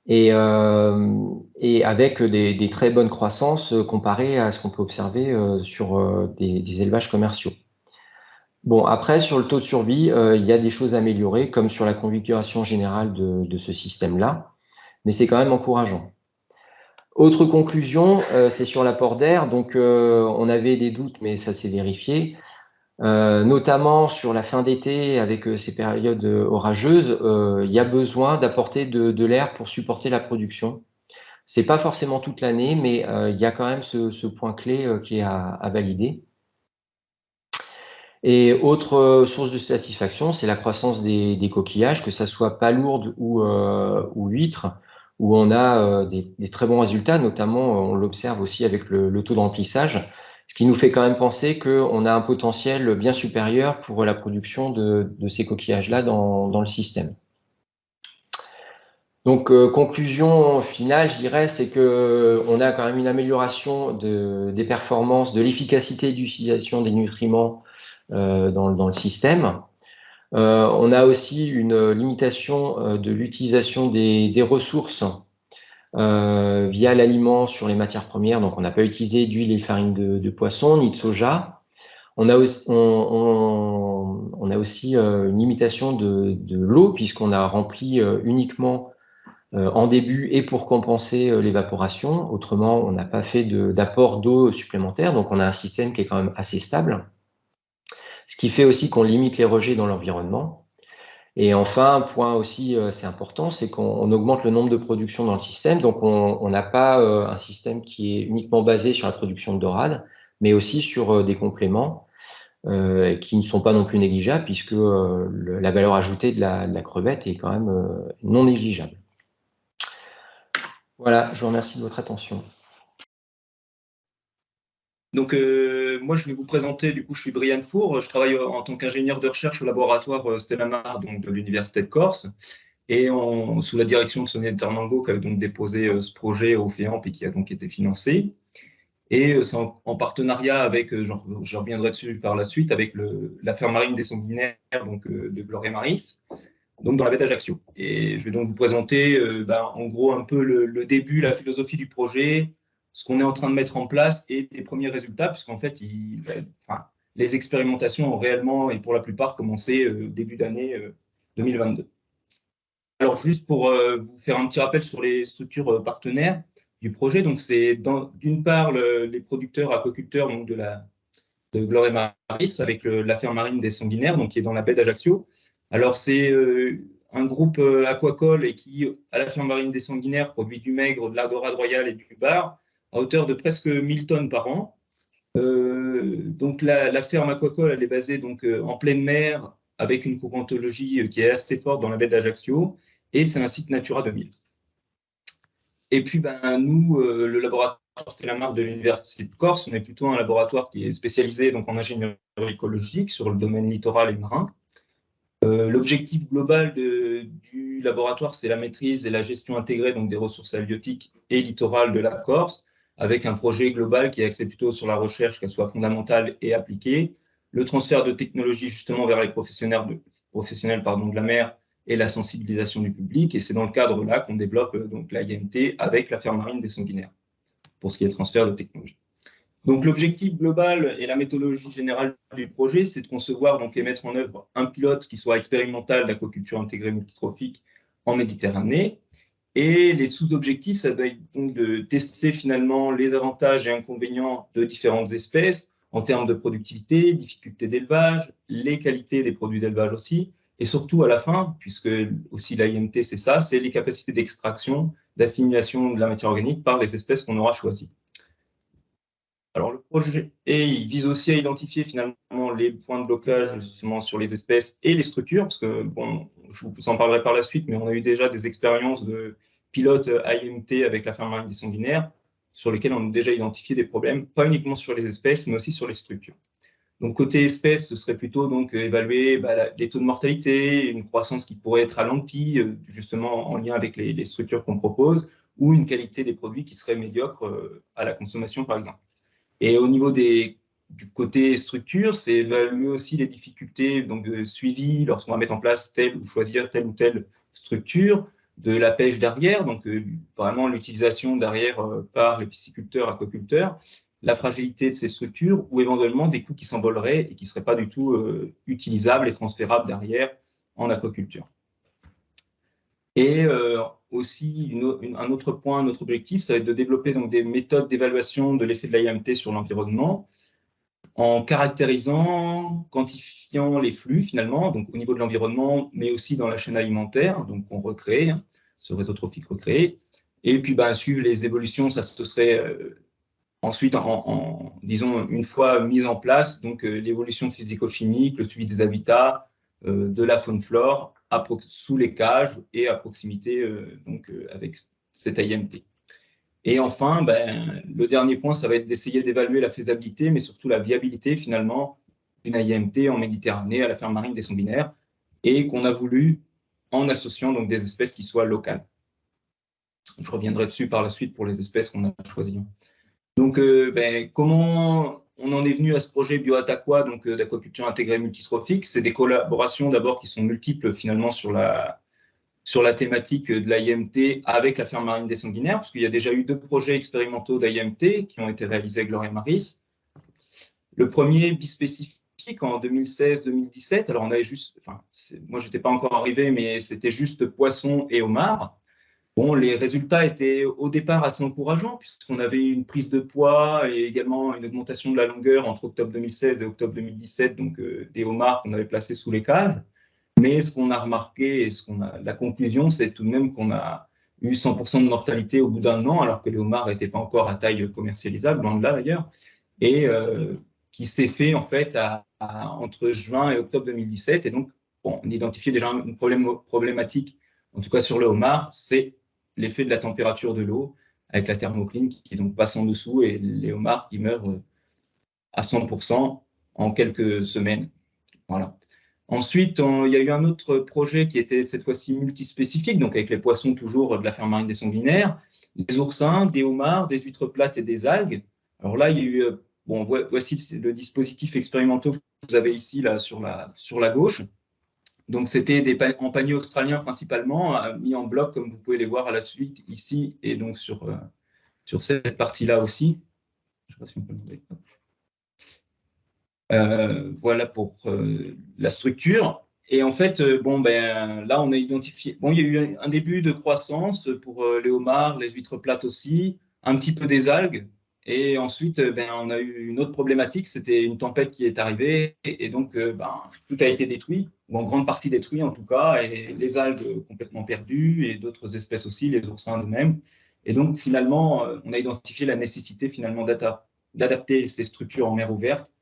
Et avec des très bonnes croissances comparées à ce qu'on peut observer sur des élevages commerciaux. Bon, après, sur le taux de survie, il y a des choses à améliorer, comme sur la configuration générale de ce système-là, mais c'est quand même encourageant. Autre conclusion, c'est sur l'apport d'air. Donc, on avait des doutes, mais ça s'est vérifié. Notamment sur la fin d'été, avec ces périodes orageuses, il y a besoin d'apporter de l'air pour supporter la production. C'est pas forcément toute l'année, mais il y a quand même ce point clé qui est à valider. Et autre source de satisfaction, c'est la croissance des coquillages, que ça soit palourdes ou huîtres, où on a des très bons résultats, notamment on l'observe aussi avec le taux de remplissage, ce qui nous fait quand même penser qu'on a un potentiel bien supérieur pour la production de ces coquillages-là dans le système. Donc, conclusion finale, je dirais, c'est que on a quand même une amélioration des performances, de l'efficacité d'utilisation des nutriments dans le système. On a aussi une limitation de l'utilisation des ressources via l'aliment sur les matières premières. Donc, on n'a pas utilisé d'huile et de farine de poisson ni de soja. On a aussi, on a aussi une limitation de l'eau puisqu'on a rempli uniquement en début et pour compenser l'évaporation. Autrement, on n'a pas fait d'apport d'eau supplémentaire. Donc, on a un système qui est quand même assez stable. Ce qui fait aussi qu'on limite les rejets dans l'environnement. Et enfin, un point aussi assez important, c'est qu'on augmente le nombre de productions dans le système. Donc, on n'a pas un système qui est uniquement basé sur la production de dorade, mais aussi sur des compléments qui ne sont pas non plus négligeables, puisque la valeur ajoutée de la crevette est quand même non négligeable. Voilà, je vous remercie de votre attention. Donc, moi, je vais vous présenter, du coup, je suis Brian Four, je travaille en tant qu'ingénieur de recherche au laboratoire Stella Mar, donc de l'Université de Corse, et sous la direction de Sonia Ternango, qui avait donc déposé ce projet au FEAMP et qui a donc été financé. Et c'est en partenariat avec, je reviendrai dessus par la suite, avec la ferme marine des Sanguinaires, donc de Gloria Maris, donc dans la baie d'Ajaccio. Et je vais donc vous présenter en gros un peu le début, la philosophie du projet, ce qu'on est en train de mettre en place et les premiers résultats, puisqu'en fait, les expérimentations ont réellement et pour la plupart commencé début d'année 2022. Alors, juste pour vous faire un petit rappel sur les structures partenaires du projet, donc c'est d'une part les producteurs aquaculteurs donc de Gloria Maris avec la ferme marine des Sanguinaires, donc qui est dans la baie d'Ajaccio. Alors, c'est un groupe aquacole et qui, à la ferme marine des Sanguinaires, produit du maigre, de la dorade royale et du bar à hauteur de presque 1000 tonnes par an. Donc, la ferme aquacole, elle est basée donc, en pleine mer avec une courantologie qui est assez forte dans la baie d'Ajaccio et c'est un site Natura 2000. Et puis, nous, le laboratoire Stella Mar de l'Université de Corse, on est plutôt un laboratoire qui est spécialisé donc, en ingénierie écologique sur le domaine littoral et marin. L'objectif global du laboratoire, c'est la maîtrise et la gestion intégrée donc, des ressources halieutiques et littorales de la Corse, avec un projet global qui est axé plutôt sur la recherche, qu'elle soit fondamentale et appliquée, le transfert de technologies justement vers les professionnels de la mer et la sensibilisation du public. Et c'est dans le cadre-là qu'on développe donc l'IMT avec la ferme marine des Sanguinaires, pour ce qui est transfert de technologie. Donc, l'objectif global et la méthodologie générale du projet, c'est de concevoir donc, et mettre en œuvre un pilote qui soit expérimental d'aquaculture intégrée multitrophique en Méditerranée. Et les sous-objectifs, ça doit être donc de tester finalement les avantages et inconvénients de différentes espèces en termes de productivité, difficulté d'élevage, les qualités des produits d'élevage aussi, et surtout à la fin, puisque aussi l'IMT c'est ça, c'est les capacités d'extraction, d'assimilation de la matière organique par les espèces qu'on aura choisies. Alors, le projet il vise aussi à identifier finalement les points de blocage justement sur les espèces et les structures, parce que, bon, je vous en parlerai par la suite, mais on a eu déjà des expériences de pilotes IMT avec la ferme marine des Sanguinaires, sur lesquelles on a déjà identifié des problèmes, pas uniquement sur les espèces, mais aussi sur les structures. Donc, côté espèces, ce serait plutôt donc, évaluer les taux de mortalité, une croissance qui pourrait être ralentie, justement en lien avec les structures qu'on propose, ou une qualité des produits qui serait médiocre à la consommation, par exemple. Et au niveau du côté structure, c'est évaluer aussi les difficultés donc, de suivi lorsqu'on va mettre en place choisir telle ou telle structure, de la pêche d'arrière, donc vraiment l'utilisation d'arrière par les pisciculteurs, aquaculteurs, la fragilité de ces structures ou éventuellement des coûts qui s'envoleraient et qui ne seraient pas du tout utilisables et transférables d'arrière en aquaculture. Et aussi, un autre point, un autre objectif, ça va être de développer donc, des méthodes d'évaluation de l'effet de l'IMT sur l'environnement. en caractérisant, quantifiant les flux finalement, donc au niveau de l'environnement, mais aussi dans la chaîne alimentaire, donc on recrée, hein, ce réseau trophique recréé. Et puis suivre les évolutions, ça ce serait ensuite, disons, une fois mise en place, donc l'évolution physico-chimique, le suivi des habitats, de la faune-flore sous les cages et à proximité avec cet IMT. Et enfin, le dernier point, ça va être d'essayer d'évaluer la faisabilité, mais surtout la viabilité finalement d'une IMT en Méditerranée à la ferme marine des Sanguinaires, et qu'on a voulu en associant donc des espèces qui soient locales. Je reviendrai dessus par la suite pour les espèces qu'on a choisies. Donc, comment on en est venu à ce projet BioAtaqua, donc d'aquaculture intégrée multitrophique? C'est des collaborations d'abord qui sont multiples finalement sur la thématique de l'IMT avec la ferme marine des Sanguinaires, parce qu'il y a déjà eu 2 projets expérimentaux d'IMT qui ont été réalisés avec Gloria Maris. Le premier bispécifique en 2016-2017, alors on avait juste, moi j'étais pas encore arrivé, mais c'était juste poissons et homards. Bon, les résultats étaient au départ assez encourageants, puisqu'on avait une prise de poids et également une augmentation de la longueur entre octobre 2016 et octobre 2017, donc des homards qu'on avait placés sous les cages. Mais ce qu'on a remarqué et la conclusion, c'est tout de même qu'on a eu 100% de mortalité au bout d'un an, alors que les homards n'étaient pas encore à taille commercialisable, loin de là d'ailleurs, et qui s'est fait en fait entre juin et octobre 2017. Et donc, bon, on identifiait déjà une problématique, en tout cas sur le homard, c'est l'effet de la température de l'eau avec la thermocline qui donc passe en dessous et les homards qui meurent à 100% en quelques semaines. Voilà. Ensuite, il y a eu un autre projet qui était cette fois-ci multispécifique, donc avec les poissons toujours de la ferme marine des Sanguinaires, des oursins, des homards, des huîtres plates et des algues. Alors là, il y a eu, voici le dispositif expérimental que vous avez ici là, sur la gauche. Donc, c'était en panier australien principalement, mis en bloc, comme vous pouvez les voir à la suite ici, et donc sur cette partie-là aussi. Je ne sais pas si on peut le voir. Voilà pour la structure. Et en fait, là, on a identifié... Bon, il y a eu un début de croissance pour les homards, les huîtres plates aussi, un petit peu des algues. Et ensuite, on a eu une autre problématique, c'était une tempête qui est arrivée et donc tout a été détruit, ou en grande partie détruit en tout cas, et les algues complètement perdues et d'autres espèces aussi, les oursins de même. Et donc finalement, on a identifié la nécessité finalement d'adapter ces structures en mer ouverte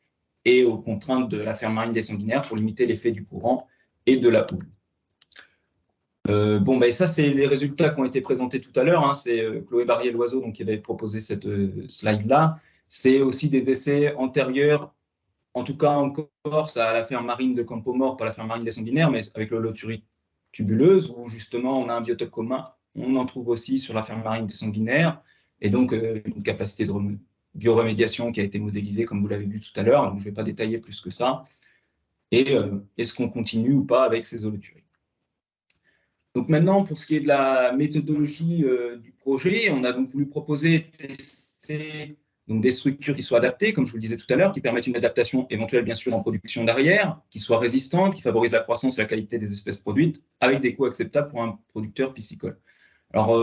et aux contraintes de la ferme marine des Sanguinaires pour limiter l'effet du courant et de la houle. Ça, c'est les résultats qui ont été présentés tout à l'heure. Hein. C'est Chloé Barrier-Loiseau qui avait proposé cette slide-là. C'est aussi des essais antérieurs, en tout cas en Corse, à la ferme marine de Campo-Mort, pas la ferme marine des Sanguinaires, mais avec l'holoturie tubuleuse, où justement on a un biotope commun. On en trouve aussi sur la ferme marine des Sanguinaires, et donc une capacité de bioremédiation qui a été modélisée, comme vous l'avez vu tout à l'heure. Donc je ne vais pas détailler plus que ça. Et est-ce qu'on continue ou pas avec ces holoturies? Donc maintenant, pour ce qui est de la méthodologie du projet, on a donc voulu proposer tester donc des structures qui soient adaptées, comme je vous le disais tout à l'heure, qui permettent une adaptation éventuelle, bien sûr, en production derrière, qui soient résistantes, qui favorisent la croissance et la qualité des espèces produites, avec des coûts acceptables pour un producteur piscicole. Alors,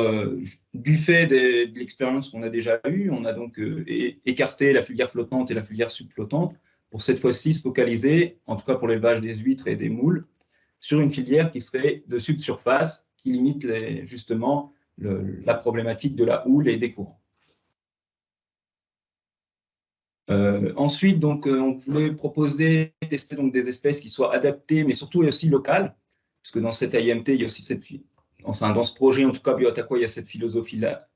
du fait de l'expérience qu'on a déjà eue, on a donc écarté la filière flottante et la filière subflottante pour cette fois-ci se focaliser, en tout cas pour l'élevage des huîtres et des moules, sur une filière qui serait de subsurface, qui limite justement la problématique de la houle et des courants. Ensuite, donc, on voulait proposer, tester donc, des espèces qui soient adaptées, mais surtout aussi locales, parce que dans cette IMT, il y a aussi dans ce projet, en tout cas BioAtaqua, il y a cette philosophie-là.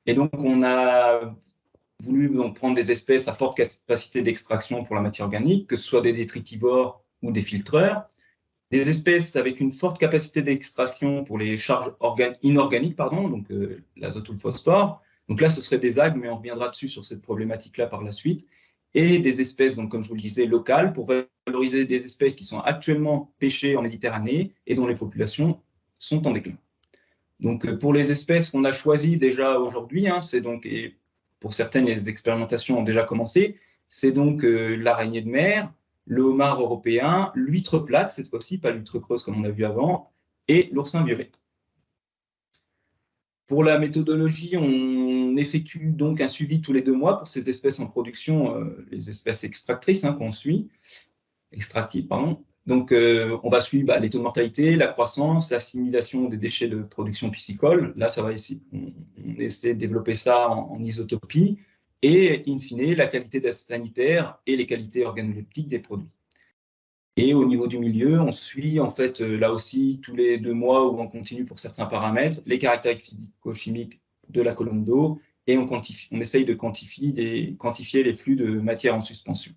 Et donc, on a voulu prendre des espèces à forte capacité d'extraction pour la matière organique, que ce soit des détritivores ou des filtreurs, des espèces avec une forte capacité d'extraction pour les charges inorganiques, donc l'azote ou le phosphore. Donc là, ce serait des algues, mais on reviendra dessus sur cette problématique-là par la suite. Et des espèces, donc, comme je vous le disais, locales, pour valoriser des espèces qui sont actuellement pêchées en Méditerranée et dont les populations sont en déclin. Donc, pour les espèces qu'on a choisies déjà aujourd'hui, c'est donc, et pour certaines, les expérimentations ont déjà commencé, c'est donc l'araignée de mer, le homard européen, l'huître plate, cette fois-ci, pas l'huître creuse comme on a vu avant, et l'oursin violet. Pour la méthodologie, on effectue donc un suivi tous les 2 mois pour ces espèces en production, les espèces extractrices qu'on suit, extractives, pardon. Donc, on va suivre les taux de mortalité, la croissance, l'assimilation des déchets de production piscicole. Là, ça va essayer, on essaie de développer ça en isotopie et, in fine, la qualité sanitaire et les qualités organoleptiques des produits. Et au niveau du milieu, on suit en fait là aussi tous les 2 mois où on continue pour certains paramètres, les caractéristiques physico-chimiques de la colonne d'eau et on essaye de quantifier les flux de matière en suspension.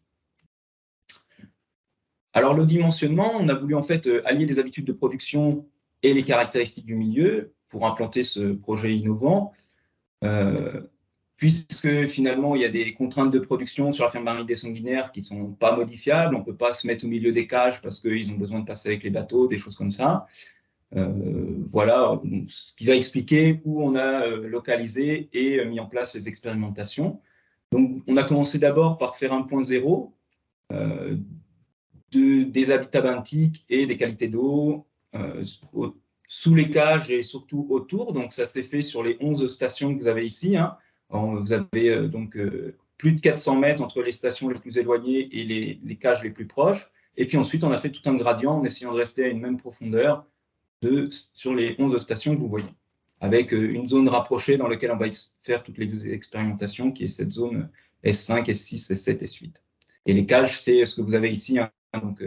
Alors le dimensionnement, on a voulu en fait allier les habitudes de production et les caractéristiques du milieu pour implanter ce projet innovant. Puisque finalement, il y a des contraintes de production sur la ferme marine des sanguinaires qui ne sont pas modifiables. On ne peut pas se mettre au milieu des cages parce qu'ils ont besoin de passer avec les bateaux, des choses comme ça. Voilà ce qui va expliquer où on a localisé et mis en place les expérimentations. Donc, on a commencé d'abord par faire un point zéro des habitats benthiques et des qualités d'eau sous les cages et surtout autour. Donc, ça s'est fait sur les 11 stations que vous avez ici. Vous avez donc plus de 400 mètres entre les stations les plus éloignées et les cages les plus proches. Et puis ensuite, on a fait tout un gradient en essayant de rester à une même profondeur sur les 11 stations que vous voyez, avec une zone rapprochée dans laquelle on va faire toutes les expérimentations, qui est cette zone S5, S6, S7, S8. Et les cages, c'est ce que vous avez ici. Donc,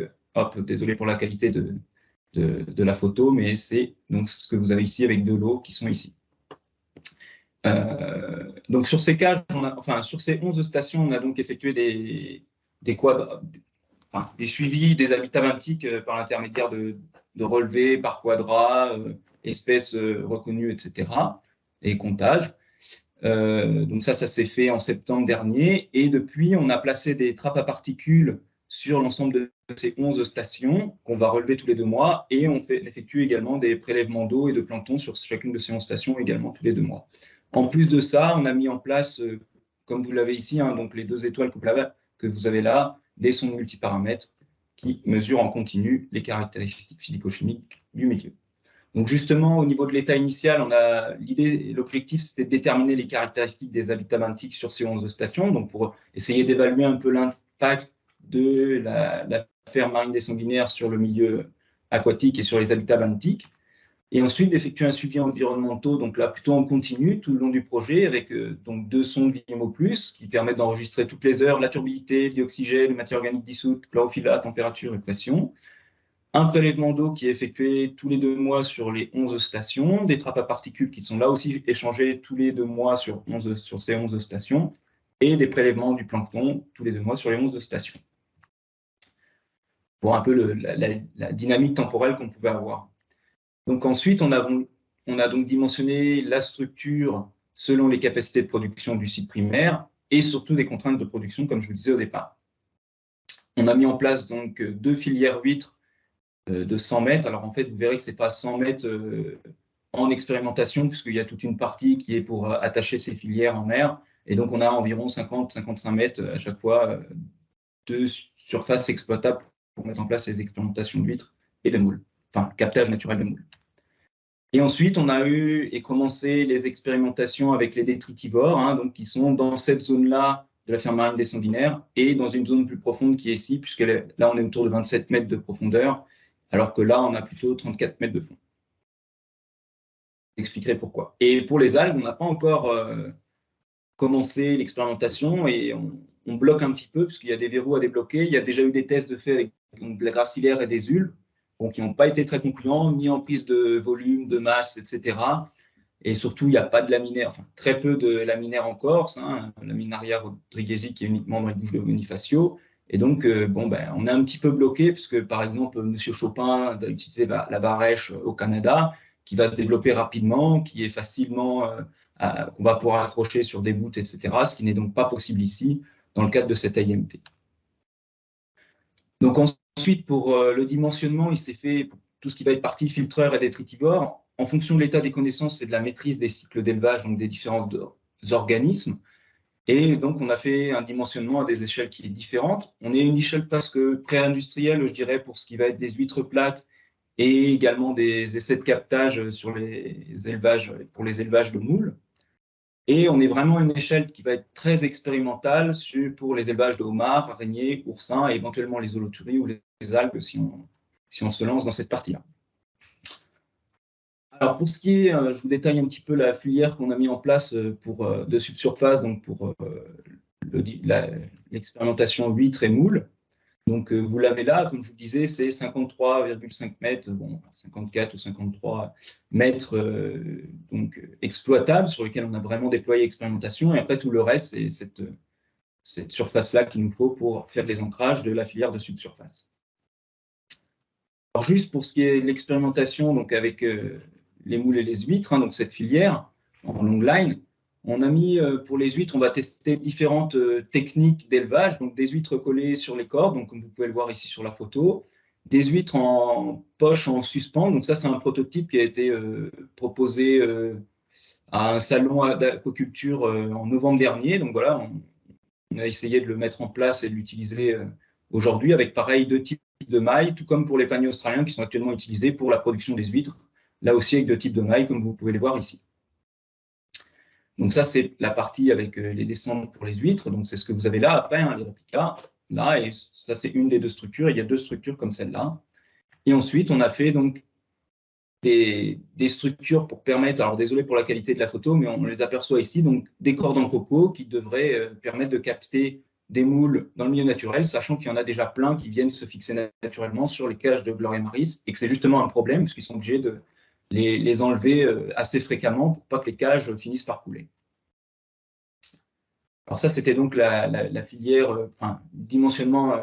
désolé pour la qualité de la photo, mais c'est donc ce que vous avez ici avec de l'eau qui sont ici. Donc sur ces cages, sur ces 11 stations, on a donc effectué des suivis des habitats benthiques par l'intermédiaire de relevés par quadrat, espèces reconnues, etc. et comptages. Donc ça s'est fait en septembre dernier. Et depuis, on a placé des trappes à particules sur l'ensemble de ces 11 stations qu'on va relever tous les 2 mois. Et on effectue également des prélèvements d'eau et de plancton sur chacune de ces 11 stations également tous les 2 mois. En plus de ça, on a mis en place, comme vous l'avez ici, donc les 2 étoiles que vous avez là, des sondes multiparamètres qui mesurent en continu les caractéristiques physico-chimiques du milieu. Donc justement, au niveau de l'état initial, l'objectif, c'était de déterminer les caractéristiques des habitats benthiques sur ces 11 stations, donc pour essayer d'évaluer un peu l'impact de la ferme marine des sanguinaires sur le milieu aquatique et sur les habitats benthiques. Et ensuite d'effectuer un suivi environnemental, donc là plutôt en continu tout le long du projet, avec donc 2 sondes VIMO+, qui permettent d'enregistrer toutes les heures la turbidité, le dioxygène, les matières organiques dissoutes, chlorophylle, température et pression. Un prélèvement d'eau qui est effectué tous les 2 mois sur les 11 stations, des trappes à particules qui sont là aussi échangées tous les 2 mois sur ces 11 stations, et des prélèvements du plancton tous les 2 mois sur les 11 stations. Pour un peu la dynamique temporelle qu'on pouvait avoir. Donc ensuite, on a donc dimensionné la structure selon les capacités de production du site primaire et surtout des contraintes de production, comme je vous disais au départ. On a mis en place donc 2 filières huîtres de 100 mètres. Alors en fait, vous verrez que ce n'est pas 100 mètres en expérimentation, puisqu'il y a toute une partie qui est pour attacher ces filières en mer. Et donc on a environ 50-55 mètres à chaque fois de surface exploitable pour mettre en place les expérimentations d'huîtres et de moules. Enfin, captage naturel de moules. Et ensuite, on a commencé les expérimentations avec les détritivores, donc qui sont dans cette zone-là de la ferme marine des sanguinaires et dans une zone plus profonde qui est ici, puisque là, on est autour de 27 mètres de profondeur, alors que là, on a plutôt 34 mètres de fond. J'expliquerai pourquoi. Et pour les algues, on n'a pas encore commencé l'expérimentation et on bloque un petit peu, parce qu'il y a des verrous à débloquer. Il y a déjà eu des tests de fait avec de la gracilaire et des ulves, qui n'ont pas été très concluants, ni en prise de volume, de masse, etc. Et surtout, il n'y a pas de laminaire, enfin très peu de laminaire en Corse, laminaria rodriguezi qui est uniquement dans les bouches de Bonifacio. Et donc, on est un petit peu bloqué, puisque par exemple, M. Chopin va utiliser la varèche au Canada, qui va se développer rapidement, qui est facilement, qu'on va pouvoir accrocher sur des voûtes, etc., ce qui n'est donc pas possible ici, dans le cadre de cette AIMT. Donc ensuite, pour le dimensionnement, il s'est fait pour tout ce qui va être partie filtreur et détritivore, en fonction de l'état des connaissances et de la maîtrise des cycles d'élevage, donc des différents organismes. Et donc, on a fait un dimensionnement à des échelles qui est différente. On est à une échelle presque pré-industrielle, je dirais, pour ce qui va être des huîtres plates et également des essais de captage sur les élevages, pour les élevages de moules. Et on est vraiment à une échelle qui va être très expérimentale pour les élevages de homards, araignées, oursins et éventuellement les holoturies ou les algues si on se lance dans cette partie-là. Alors pour ce qui est, je vous détaille un petit peu la filière qu'on a mis en place de subsurface, donc pour l'expérimentation huîtres et moules. Donc vous l'avez là, comme je vous disais, c'est 53,5 mètres, bon, 54 ou 53 mètres donc, exploitables sur lesquels on a vraiment déployé l'expérimentation. Et après tout le reste, c'est cette surface-là qu'il nous faut pour faire les ancrages de la filière de subsurface. Alors juste pour ce qui est de l'expérimentation, donc avec les moules et les huîtres, hein, donc cette filière en long line, on a mis pour les huîtres, on va tester différentes techniques d'élevage, donc des huîtres collées sur les cordes, donc comme vous pouvez le voir ici sur la photo, des huîtres en poche en suspens, donc ça c'est un prototype qui a été proposé à un salon d'aquaculture en novembre dernier, donc voilà, on a essayé de le mettre en place et de l'utiliser aujourd'hui avec pareil 2 types de mailles, tout comme pour les paniers australiens qui sont actuellement utilisés pour la production des huîtres, là aussi avec 2 types de mailles comme vous pouvez les voir ici. Donc ça, c'est la partie avec les descentes pour les huîtres. Donc c'est ce que vous avez là après, hein, les réplicas. Là, et ça, c'est une des 2 structures. Il y a 2 structures comme celle-là. Et ensuite, on a fait donc des structures pour permettre, alors désolé pour la qualité de la photo, mais on les aperçoit ici, donc des cordes en coco qui devraient permettre de capter des moules dans le milieu naturel, sachant qu'il y en a déjà plein qui viennent se fixer naturellement sur les cages de Gloria Maris et que c'est justement un problème puisqu'ils sont obligés de les enlever assez fréquemment pour pas que les cages finissent par couler. Alors ça, c'était donc la filière, enfin, dimensionnement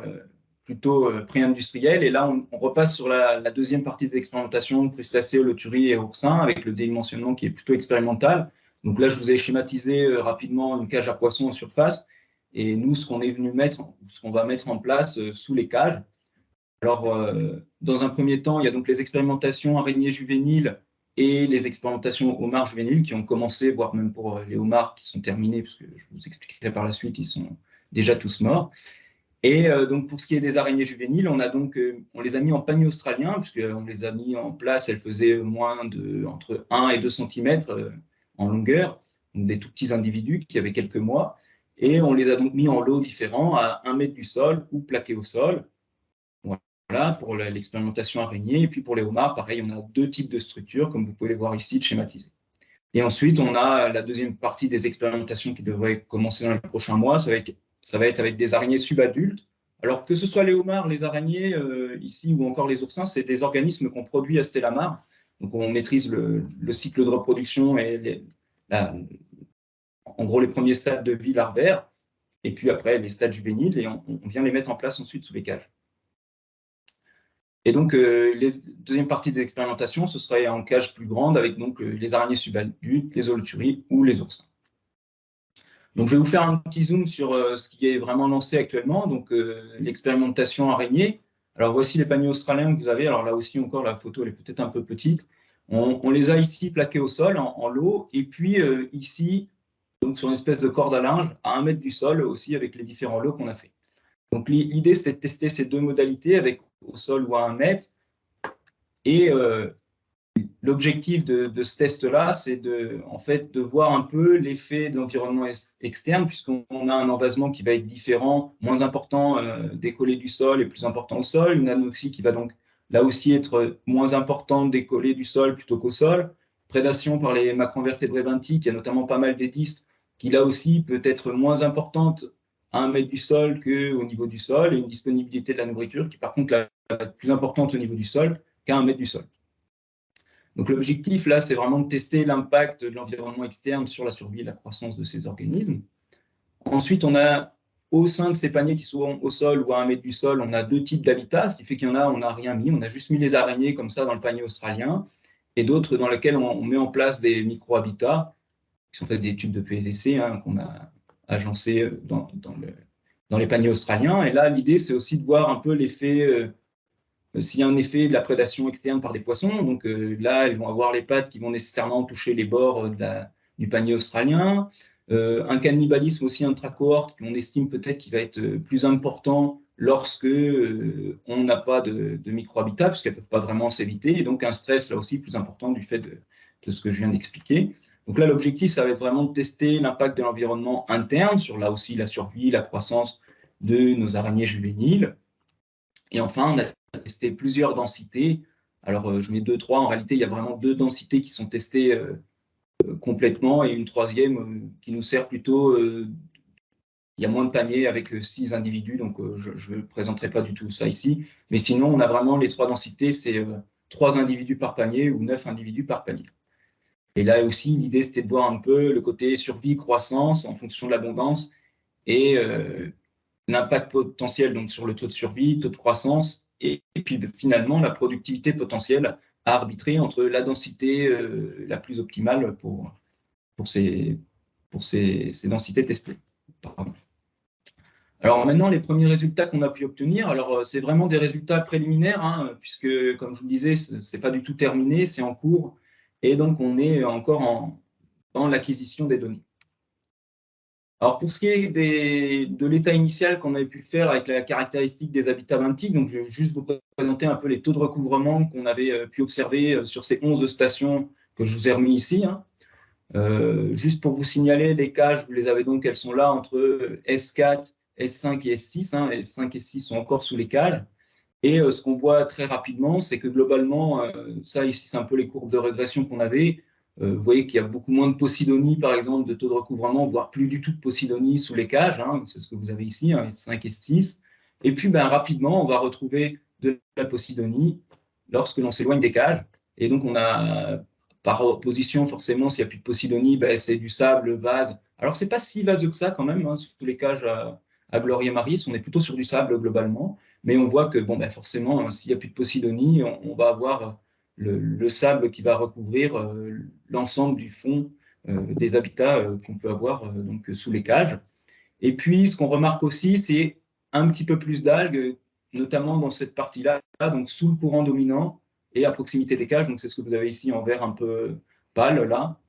plutôt pré-industriel. Et là, on repasse sur la deuxième partie des expérimentations, crustacés, holoturies et oursins, avec le dimensionnement qui est plutôt expérimental. Donc là, je vous ai schématisé rapidement une cage à poissons en surface. Et nous, ce qu'on est venu mettre, ce qu'on va mettre en place sous les cages. Alors, dans un premier temps, il y a donc les expérimentations araignées juvéniles et les expérimentations homards juvéniles qui ont commencé, voire même pour les homards qui sont terminés, parce que je vous expliquerai par la suite, ils sont déjà tous morts. Et donc, pour ce qui est des araignées juvéniles, on les a mis en panier australien, puisqu'on les a mis en place, elles faisaient entre 1 et 2 cm en longueur, donc des tout petits individus qui avaient quelques mois. Et on les a donc mis en lots différents à 1 mètre du sol ou plaqués au sol. Voilà, pour l'expérimentation araignée. Et puis pour les homards, pareil, on a 2 types de structures, comme vous pouvez les voir ici, schématisées. Et ensuite, on a la deuxième partie des expérimentations qui devrait commencer dans les prochains mois. Ça va être avec des araignées subadultes. Alors que ce soit les homards, les araignées ici ou encore les oursins, c'est des organismes qu'on produit à Stellamar. Donc on maîtrise le cycle de reproduction et en gros les premiers stades de vie larvaire. Et puis après les stades juvéniles et on vient les mettre en place ensuite sous les cages. Et donc, les deuxième partie des expérimentations, ce serait en cage plus grande avec donc les araignées subadultes, les holoturies ou les oursins. Donc, je vais vous faire un petit zoom sur ce qui est vraiment lancé actuellement, donc l'expérimentation araignée. Alors, voici les paniers australiens que vous avez. Alors là aussi, encore, la photo elle est peut-être un peu petite. On les a ici plaqués au sol, en lot, et puis ici, donc sur une espèce de corde à linge, à 1 mètre du sol aussi, avec les différents lots qu'on a fait. Donc, l'idée, c'était de tester ces 2 modalités avec au sol ou à 1 mètre. Et l'objectif de ce test-là, c'est de voir un peu l'effet de l'environnement externe, puisqu'on a un envasement qui va être différent, moins important décollé du sol et plus important au sol, une anoxie qui va donc là aussi être moins importante décollée du sol plutôt qu'au sol, prédation par les macroinvertébrés benthiques, il y a notamment pas mal d'édistes qui là aussi peut être moins importante à 1 mètre du sol qu'au niveau du sol, et une disponibilité de la nourriture qui, par contre, est plus importante au niveau du sol qu'à 1 mètre du sol. Donc, l'objectif, là, c'est vraiment de tester l'impact de l'environnement externe sur la survie et la croissance de ces organismes. Ensuite, on a, au sein de ces paniers qui sont au sol ou à 1 mètre du sol, on a 2 types d'habitats, ce qui fait qu'il y en a, on n'a rien mis, on a juste mis les araignées comme ça dans le panier australien, et d'autres dans lesquels on met en place des micro-habitats, qui sont en fait des tubes de PVC qu'on a agencés dans les paniers australiens. Et là, l'idée, c'est aussi de voir un peu l'effet, s'il y a un effet de la prédation externe par des poissons. Donc là, ils vont avoir les pattes qui vont nécessairement toucher les bords du panier australien. Un cannibalisme aussi intracohorte qu'on estime peut-être qui va être plus important lorsque on n'a pas de microhabitat, puisqu'elles ne peuvent pas vraiment s'éviter, et donc un stress là aussi plus important du fait de ce que je viens d'expliquer. Donc là, l'objectif, ça va être vraiment de tester l'impact de l'environnement interne sur là aussi la survie, la croissance de nos araignées juvéniles. Et enfin, on a testé plusieurs densités. Alors, je mets 2, 3. En réalité, il y a vraiment 2 densités qui sont testées complètement et une troisième qui nous sert plutôt. Il y a moins de paniers avec 6 individus, donc je ne présenterai pas du tout ça ici. Mais sinon, on a vraiment les 3 densités, c'est 3 individus par panier ou 9 individus par panier. Et là aussi, l'idée, c'était de voir un peu le côté survie, croissance en fonction de l'abondance et l'impact potentiel donc, sur le taux de survie, taux de croissance, et puis finalement la productivité potentielle à arbitrer entre la densité la plus optimale pour ces densités testées. Pardon. Alors maintenant, les premiers résultats qu'on a pu obtenir, alors c'est vraiment des résultats préliminaires, hein, puisque comme je vous le disais, ce n'est pas du tout terminé, c'est en cours, et donc on est encore dans l'acquisition des données. Alors pour ce qui est de l'état initial qu'on avait pu faire avec la caractéristique des habitats benthiques, donc je vais juste vous présenter un peu les taux de recouvrement qu'on avait pu observer sur ces 11 stations que je vous ai remis ici. Hein. Juste pour vous signaler, les cages, vous les avez donc, elles sont là entre S4, S5 et S6. Hein. S5 et S6 sont encore sous les cages. Et ce qu'on voit très rapidement, c'est que globalement, ça ici, c'est un peu les courbes de régression qu'on avait. Vous voyez qu'il y a beaucoup moins de posidonie, par exemple, de taux de recouvrement, voire plus du tout de posidonie sous les cages. Hein, c'est ce que vous avez ici, hein, S5 et S6. Et puis, rapidement, on va retrouver de la posidonie lorsque l'on s'éloigne des cages. Et donc, on a, par opposition, forcément, s'il n'y a plus de posidonie, c'est du sable, vase. Alors, ce n'est pas si vaseux que ça, quand même, hein, sous les cages à Gloria-Maris. On est plutôt sur du sable, globalement. Mais on voit que, forcément, s'il n'y a plus de posidonie, on va avoir le sable qui va recouvrir l'ensemble du fond des habitats qu'on peut avoir donc, sous les cages. Et puis, ce qu'on remarque aussi, c'est un petit peu plus d'algues, notamment dans cette partie-là, donc sous le courant dominant et à proximité des cages. Donc, c'est ce que vous avez ici en vert un peu pâle, là.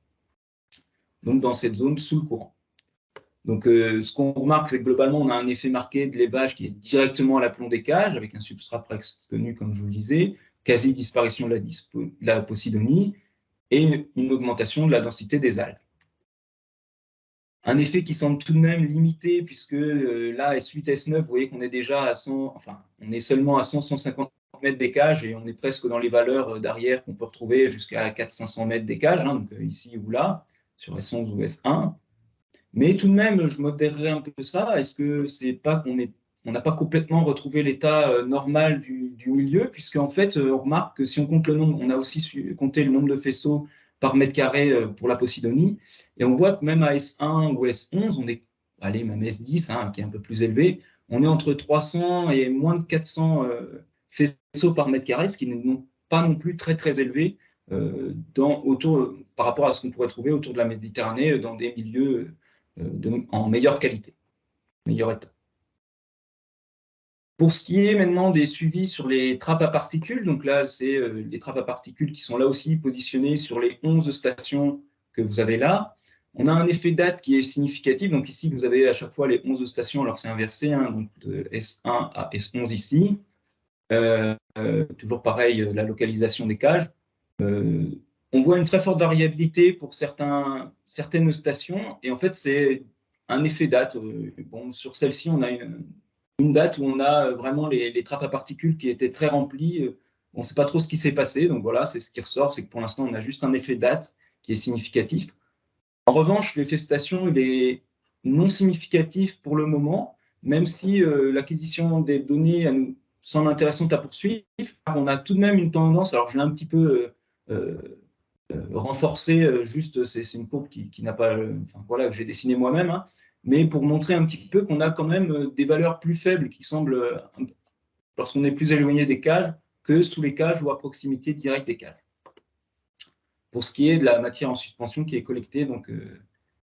Donc, dans cette zone sous le courant. Donc, ce qu'on remarque, c'est que globalement, on a un effet marqué de levage qui est directement à l'aplomb des cages, avec un substrat presque nu, comme je vous le disais, quasi disparition de la posidonie et une augmentation de la densité des algues. Un effet qui semble tout de même limité, puisque là, S8, S9, vous voyez qu'on est déjà à 100, on est seulement à 100-150 mètres des cages et on est presque dans les valeurs d'arrière qu'on peut retrouver jusqu'à 400-500 mètres des cages, hein, donc ici ou là, sur S11 ou S1. Mais tout de même, je modérerais un peu ça. Est-ce que c'est pas qu'on n'a pas complètement retrouvé l'état normal du milieu, puisqu'en fait, on remarque que si on compte le nombre, on a aussi compté le nombre de faisceaux par mètre carré pour la posidonie, et on voit que même à S1 ou S11, on est, allez, même S10, hein, qui est un peu plus élevé, on est entre 300 et moins de 400 faisceaux par mètre carré, ce qui n'est pas non plus très très élevé par rapport à ce qu'on pourrait trouver autour de la Méditerranée dans des milieux en meilleure qualité, meilleur état. Pour ce qui est maintenant des suivis sur les trappes à particules, donc là, c'est les trappes à particules qui sont là aussi positionnées sur les 11 stations que vous avez là. On a un effet date qui est significatif. Donc ici, vous avez à chaque fois les 11 stations. Alors c'est inversé, hein, donc de S1 à S11 ici. Toujours pareil, la localisation des cages. On voit une très forte variabilité pour certaines stations, et en fait, c'est un effet date. Bon, sur celle-ci, on a une date où on a vraiment les trappes à particules qui étaient très remplies. On ne sait pas trop ce qui s'est passé, donc voilà, c'est ce qui ressort, c'est que pour l'instant, on a juste un effet date qui est significatif. En revanche, l'effet station, il est non significatif pour le moment, même si l'acquisition des données nous semble intéressante à poursuivre. On a tout de même une tendance, alors je l'ai un petit peu renforcé, juste c'est une courbe qui n'a pas, voilà, que j'ai dessiné moi-même, hein, mais pour montrer un petit peu qu'on a quand même des valeurs plus faibles qui semblent, lorsqu'on est plus éloigné des cages, que sous les cages ou à proximité directe des cages. Pour ce qui est de la matière en suspension qui est collectée donc,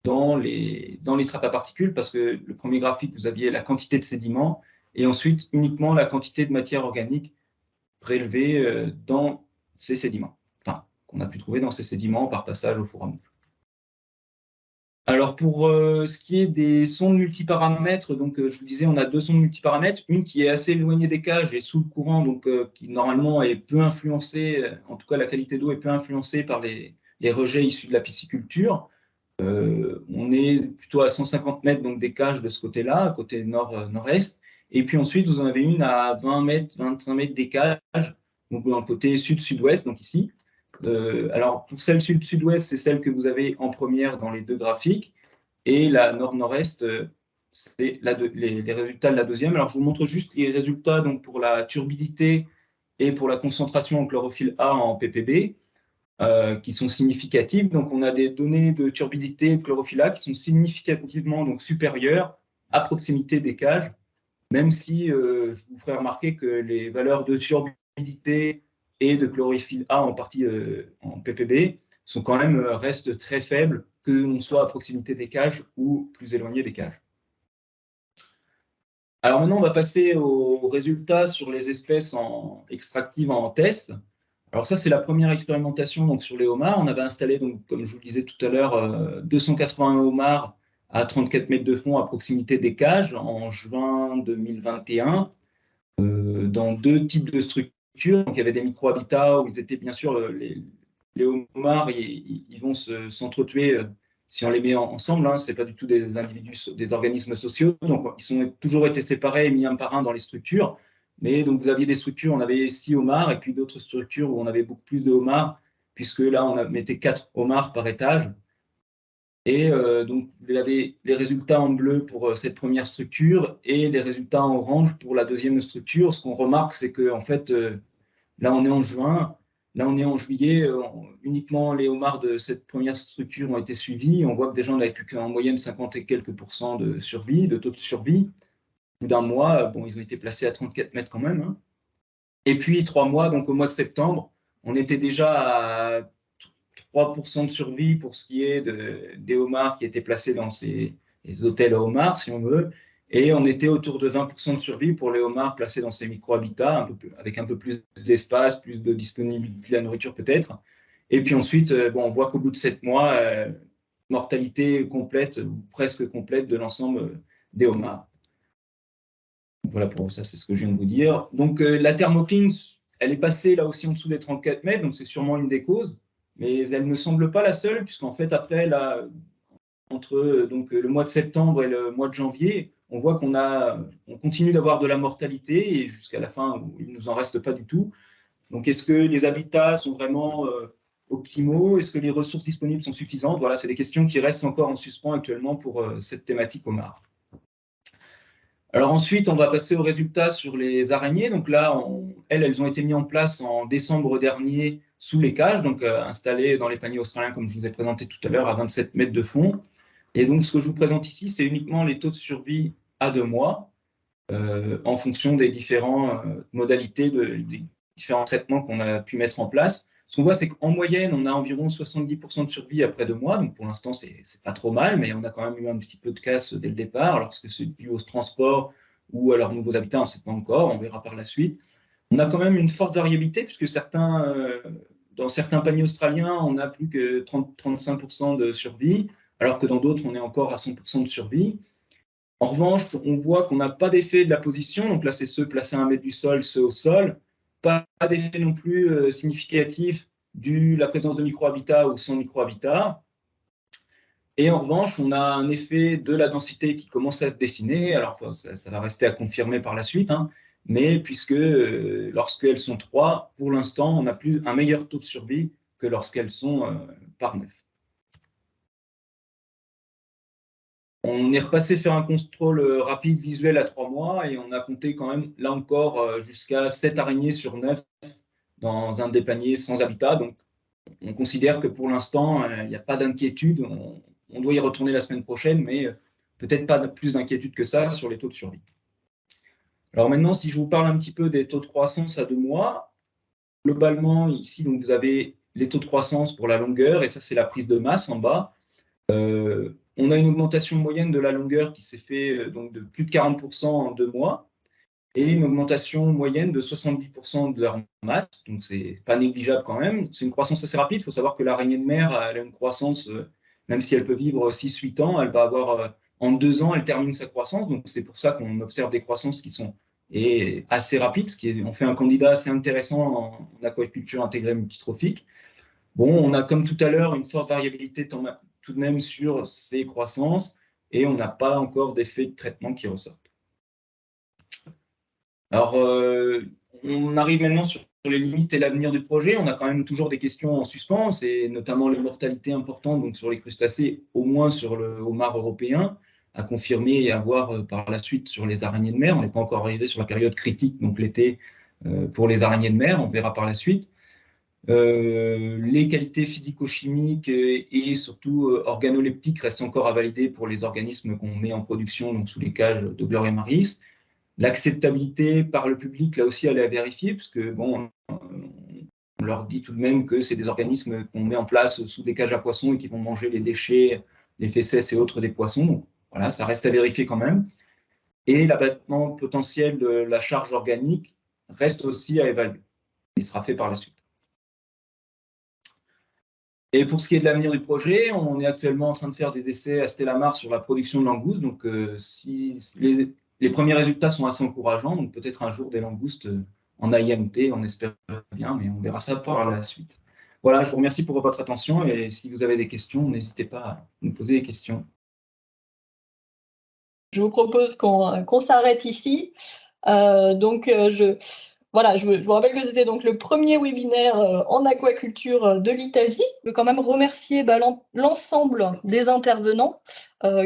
dans les trappes à particules, parce que le premier graphique, vous aviez la quantité de sédiments et ensuite uniquement la quantité de matière organique prélevée dans ces sédiments, enfin, qu'on a pu trouver dans ces sédiments par passage au four à moufle. Alors, pour ce qui est des sondes multiparamètres, donc je vous disais, on a 2 sondes multiparamètres, une qui est assez éloignée des cages et sous le courant, donc qui normalement est peu influencée, en tout cas la qualité d'eau est peu influencée par les rejets issus de la pisciculture. On est plutôt à 150 mètres donc, des cages de ce côté-là, côté nord-est. Et puis ensuite, vous en avez une à 20 mètres, 25 mètres des cages, donc dans le côté sud-sud-ouest, donc ici. Alors, pour celle sud-sud-ouest, c'est celle que vous avez en première dans les 2 graphiques. Et la nord-nord-est, c'est les résultats de la deuxième. Alors, je vous montre juste les résultats donc, pour la turbidité et pour la concentration en chlorophylle A en ppb, qui sont significatives. Donc, on a des données de turbidité et de chlorophylle A qui sont significativement donc, supérieures à proximité des cages, même si je vous ferai remarquer que les valeurs de turbidité et de chlorophylle A en partie en ppb sont quand même restent très faibles, que l'on soit à proximité des cages ou plus éloigné des cages. Alors maintenant, on va passer aux résultats sur les espèces extractives en test. Alors ça, c'est la première expérimentation donc, sur les homards. On avait installé, donc, comme je vous le disais tout à l'heure, 280 homards à 34 mètres de fond à proximité des cages en juin 2021 dans 2 types de structures. Donc, il y avait des micro-habitats où ils étaient bien sûr, les homards, ils vont s'entretuer si on les met ensemble. Hein, ce n'est pas du tout des individus, des organismes sociaux. Donc, ils ont toujours été séparés et mis un par un dans les structures. Mais donc, vous aviez des structures, on avait 6 homards, et puis d'autres structures où on avait beaucoup plus de homards, puisque là, on mettait 4 homards par étage. Et donc, vous avez les résultats en bleu pour cette première structure et les résultats en orange pour la deuxième structure. Ce qu'on remarque, c'est que en fait, là, on est en juin. Là, on est en juillet. Uniquement les homards de cette première structure ont été suivis. On voit que déjà, on n'avait plus qu'en moyenne 50 et quelques % de survie, de taux de survie. Au bout d'un mois, bon, ils ont été placés à 34 mètres quand même. Hein. Et puis, 3 mois, donc au mois de septembre, on était déjà à 3% de survie pour ce qui est des homards qui étaient placés dans les hôtels à homards, si on veut. Et on était autour de 20% de survie pour les homards placés dans ces micro-habitats, avec un peu plus d'espace, plus de disponibilité de la nourriture peut-être. Et puis ensuite, bon, on voit qu'au bout de 7 mois, mortalité complète ou presque complète de l'ensemble des homards. Voilà, pour ça, c'est ce que je viens de vous dire. Donc, la thermocline, elle est passée là aussi en dessous des 34 mètres, donc c'est sûrement une des causes, mais elle ne semble pas la seule, puisqu'en fait, après, là, entre donc, le mois de septembre et le mois de janvier, on voit qu'on continue d'avoir de la mortalité, et jusqu'à la fin, il ne nous en reste pas du tout. Donc, est-ce que les habitats sont vraiment optimaux? Est-ce que les ressources disponibles sont suffisantes? Voilà, c'est des questions qui restent encore en suspens actuellement pour cette thématique homard. Alors ensuite, on va passer aux résultats sur les araignées. Donc là, elles ont été mises en place en décembre dernier sous les cages, donc installées dans les paniers australiens, comme je vous ai présenté tout à l'heure, à 27 mètres de fond. Et donc, ce que je vous présente ici, c'est uniquement les taux de survie à 2 mois, en fonction des différentes modalités, des différents traitements qu'on a pu mettre en place. Ce qu'on voit, c'est qu'en moyenne, on a environ 70% de survie après 2 mois. Donc, pour l'instant, c'est pas trop mal, mais on a quand même eu un petit peu de casse dès le départ, lorsque c'est dû au transport ou à leurs nouveaux habitats, on ne sait pas encore, on verra par la suite. On a quand même une forte variabilité, puisque dans certains paniers australiens, on a plus que 30-35% de survie, alors que dans d'autres, on est encore à 100% de survie. En revanche, on voit qu'on n'a pas d'effet de la position. Donc là, c'est ceux placés à 1 mètre du sol, ceux au sol. Pas d'effet non plus significatif de la présence de micro-habitats ou sans micro-habitats. Et en revanche, on a un effet de la densité qui commence à se dessiner. Alors, ça va rester à confirmer par la suite, hein, mais puisque lorsqu'elles sont 3, pour l'instant, on a un meilleur taux de survie que lorsqu'elles sont par 9. On est repassé faire un contrôle rapide visuel à 3 mois et on a compté quand même, là encore, jusqu'à 7 araignées sur 9 dans un des paniers sans habitat. Donc, on considère que pour l'instant, il n'y a pas d'inquiétude. On doit y retourner la semaine prochaine, mais peut-être pas plus d'inquiétude que ça sur les taux de survie. Alors maintenant, si je vous parle un petit peu des taux de croissance à 2 mois, globalement, ici, donc, vous avez les taux de croissance pour la longueur, et ça, c'est la prise de masse en bas. On a une augmentation moyenne de la longueur qui s'est fait donc, de plus de 40% en 2 mois et une augmentation moyenne de 70% de leur masse. Donc, ce n'est pas négligeable quand même. C'est une croissance assez rapide. Il faut savoir que l'araignée de mer elle a une croissance même si elle peut vivre 6-8 ans, elle va avoir, en 2 ans, elle termine sa croissance. Donc, c'est pour ça qu'on observe des croissances qui sont assez rapides, on fait un candidat assez intéressant en aquaculture intégrée multitrophique. Bon, on a, comme tout à l'heure, une forte variabilité tout de même sur ces croissances et on n'a pas encore d'effet de traitement qui ressortent. Alors, on arrive maintenant sur les limites et l'avenir du projet. On a quand même toujours des questions en suspens, et notamment les mortalités importantes donc sur les crustacés, au moins sur le homard européen, à confirmer et à voir par la suite sur les araignées de mer. On n'est pas encore arrivé sur la période critique, donc l'été, pour les araignées de mer, on verra par la suite. Les qualités physico-chimiques et surtout organoleptiques restent encore à valider pour les organismes qu'on met en production donc sous les cages de Gloria Maris. L'acceptabilité par le public, là aussi, elle est à vérifier, parce que bon, on leur dit tout de même que c'est des organismes qu'on met en place sous des cages à poissons et qui vont manger les déchets, les fesses et autres des poissons. Donc voilà, ça reste à vérifier quand même. Et l'abattement potentiel de la charge organique reste aussi à évaluer. Il sera fait par la suite. Et pour ce qui est de l'avenir du projet, on est actuellement en train de faire des essais à Stellamar sur la production de langoustes. Donc, si les premiers résultats sont assez encourageants, donc peut-être un jour des langoustes en AIMT, on espère bien, mais on verra ça par la suite. Voilà, je vous remercie pour votre attention et si vous avez des questions, n'hésitez pas à nous poser des questions. Je vous propose qu'on s'arrête ici. Voilà, je vous rappelle que c'était donc le premier webinaire en aquaculture de l'ITAVI. Je veux quand même remercier l'ensemble des intervenants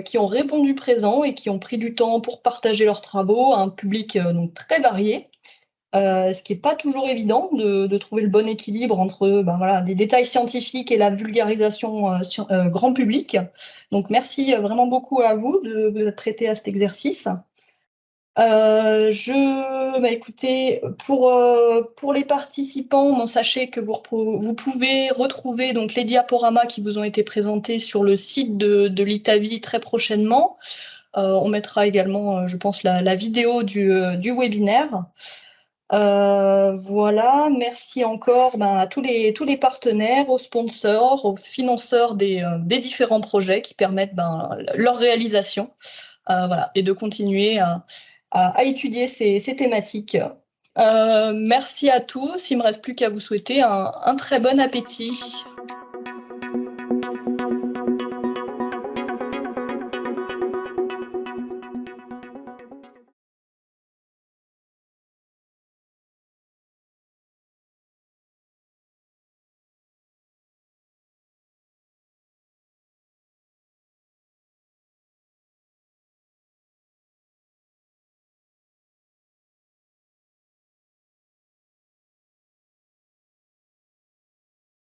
qui ont répondu présent et qui ont pris du temps pour partager leurs travaux à un public donc très varié. Ce qui n'est pas toujours évident de trouver le bon équilibre entre voilà, des détails scientifiques et la vulgarisation grand public. Donc merci vraiment beaucoup à vous de vous être prêtés à cet exercice. Écoutez, pour les participants, sachez que vous pouvez retrouver donc les diaporamas qui vous ont été présentés sur le site de l'ITAVI très prochainement. On mettra également, je pense, la vidéo du webinaire. Voilà, merci encore à tous les partenaires, aux sponsors, aux financeurs des différents projets qui permettent leur réalisation. Voilà, et de continuer à étudier ces thématiques. Merci à tous. Il ne me reste plus qu'à vous souhaiter un très bon appétit.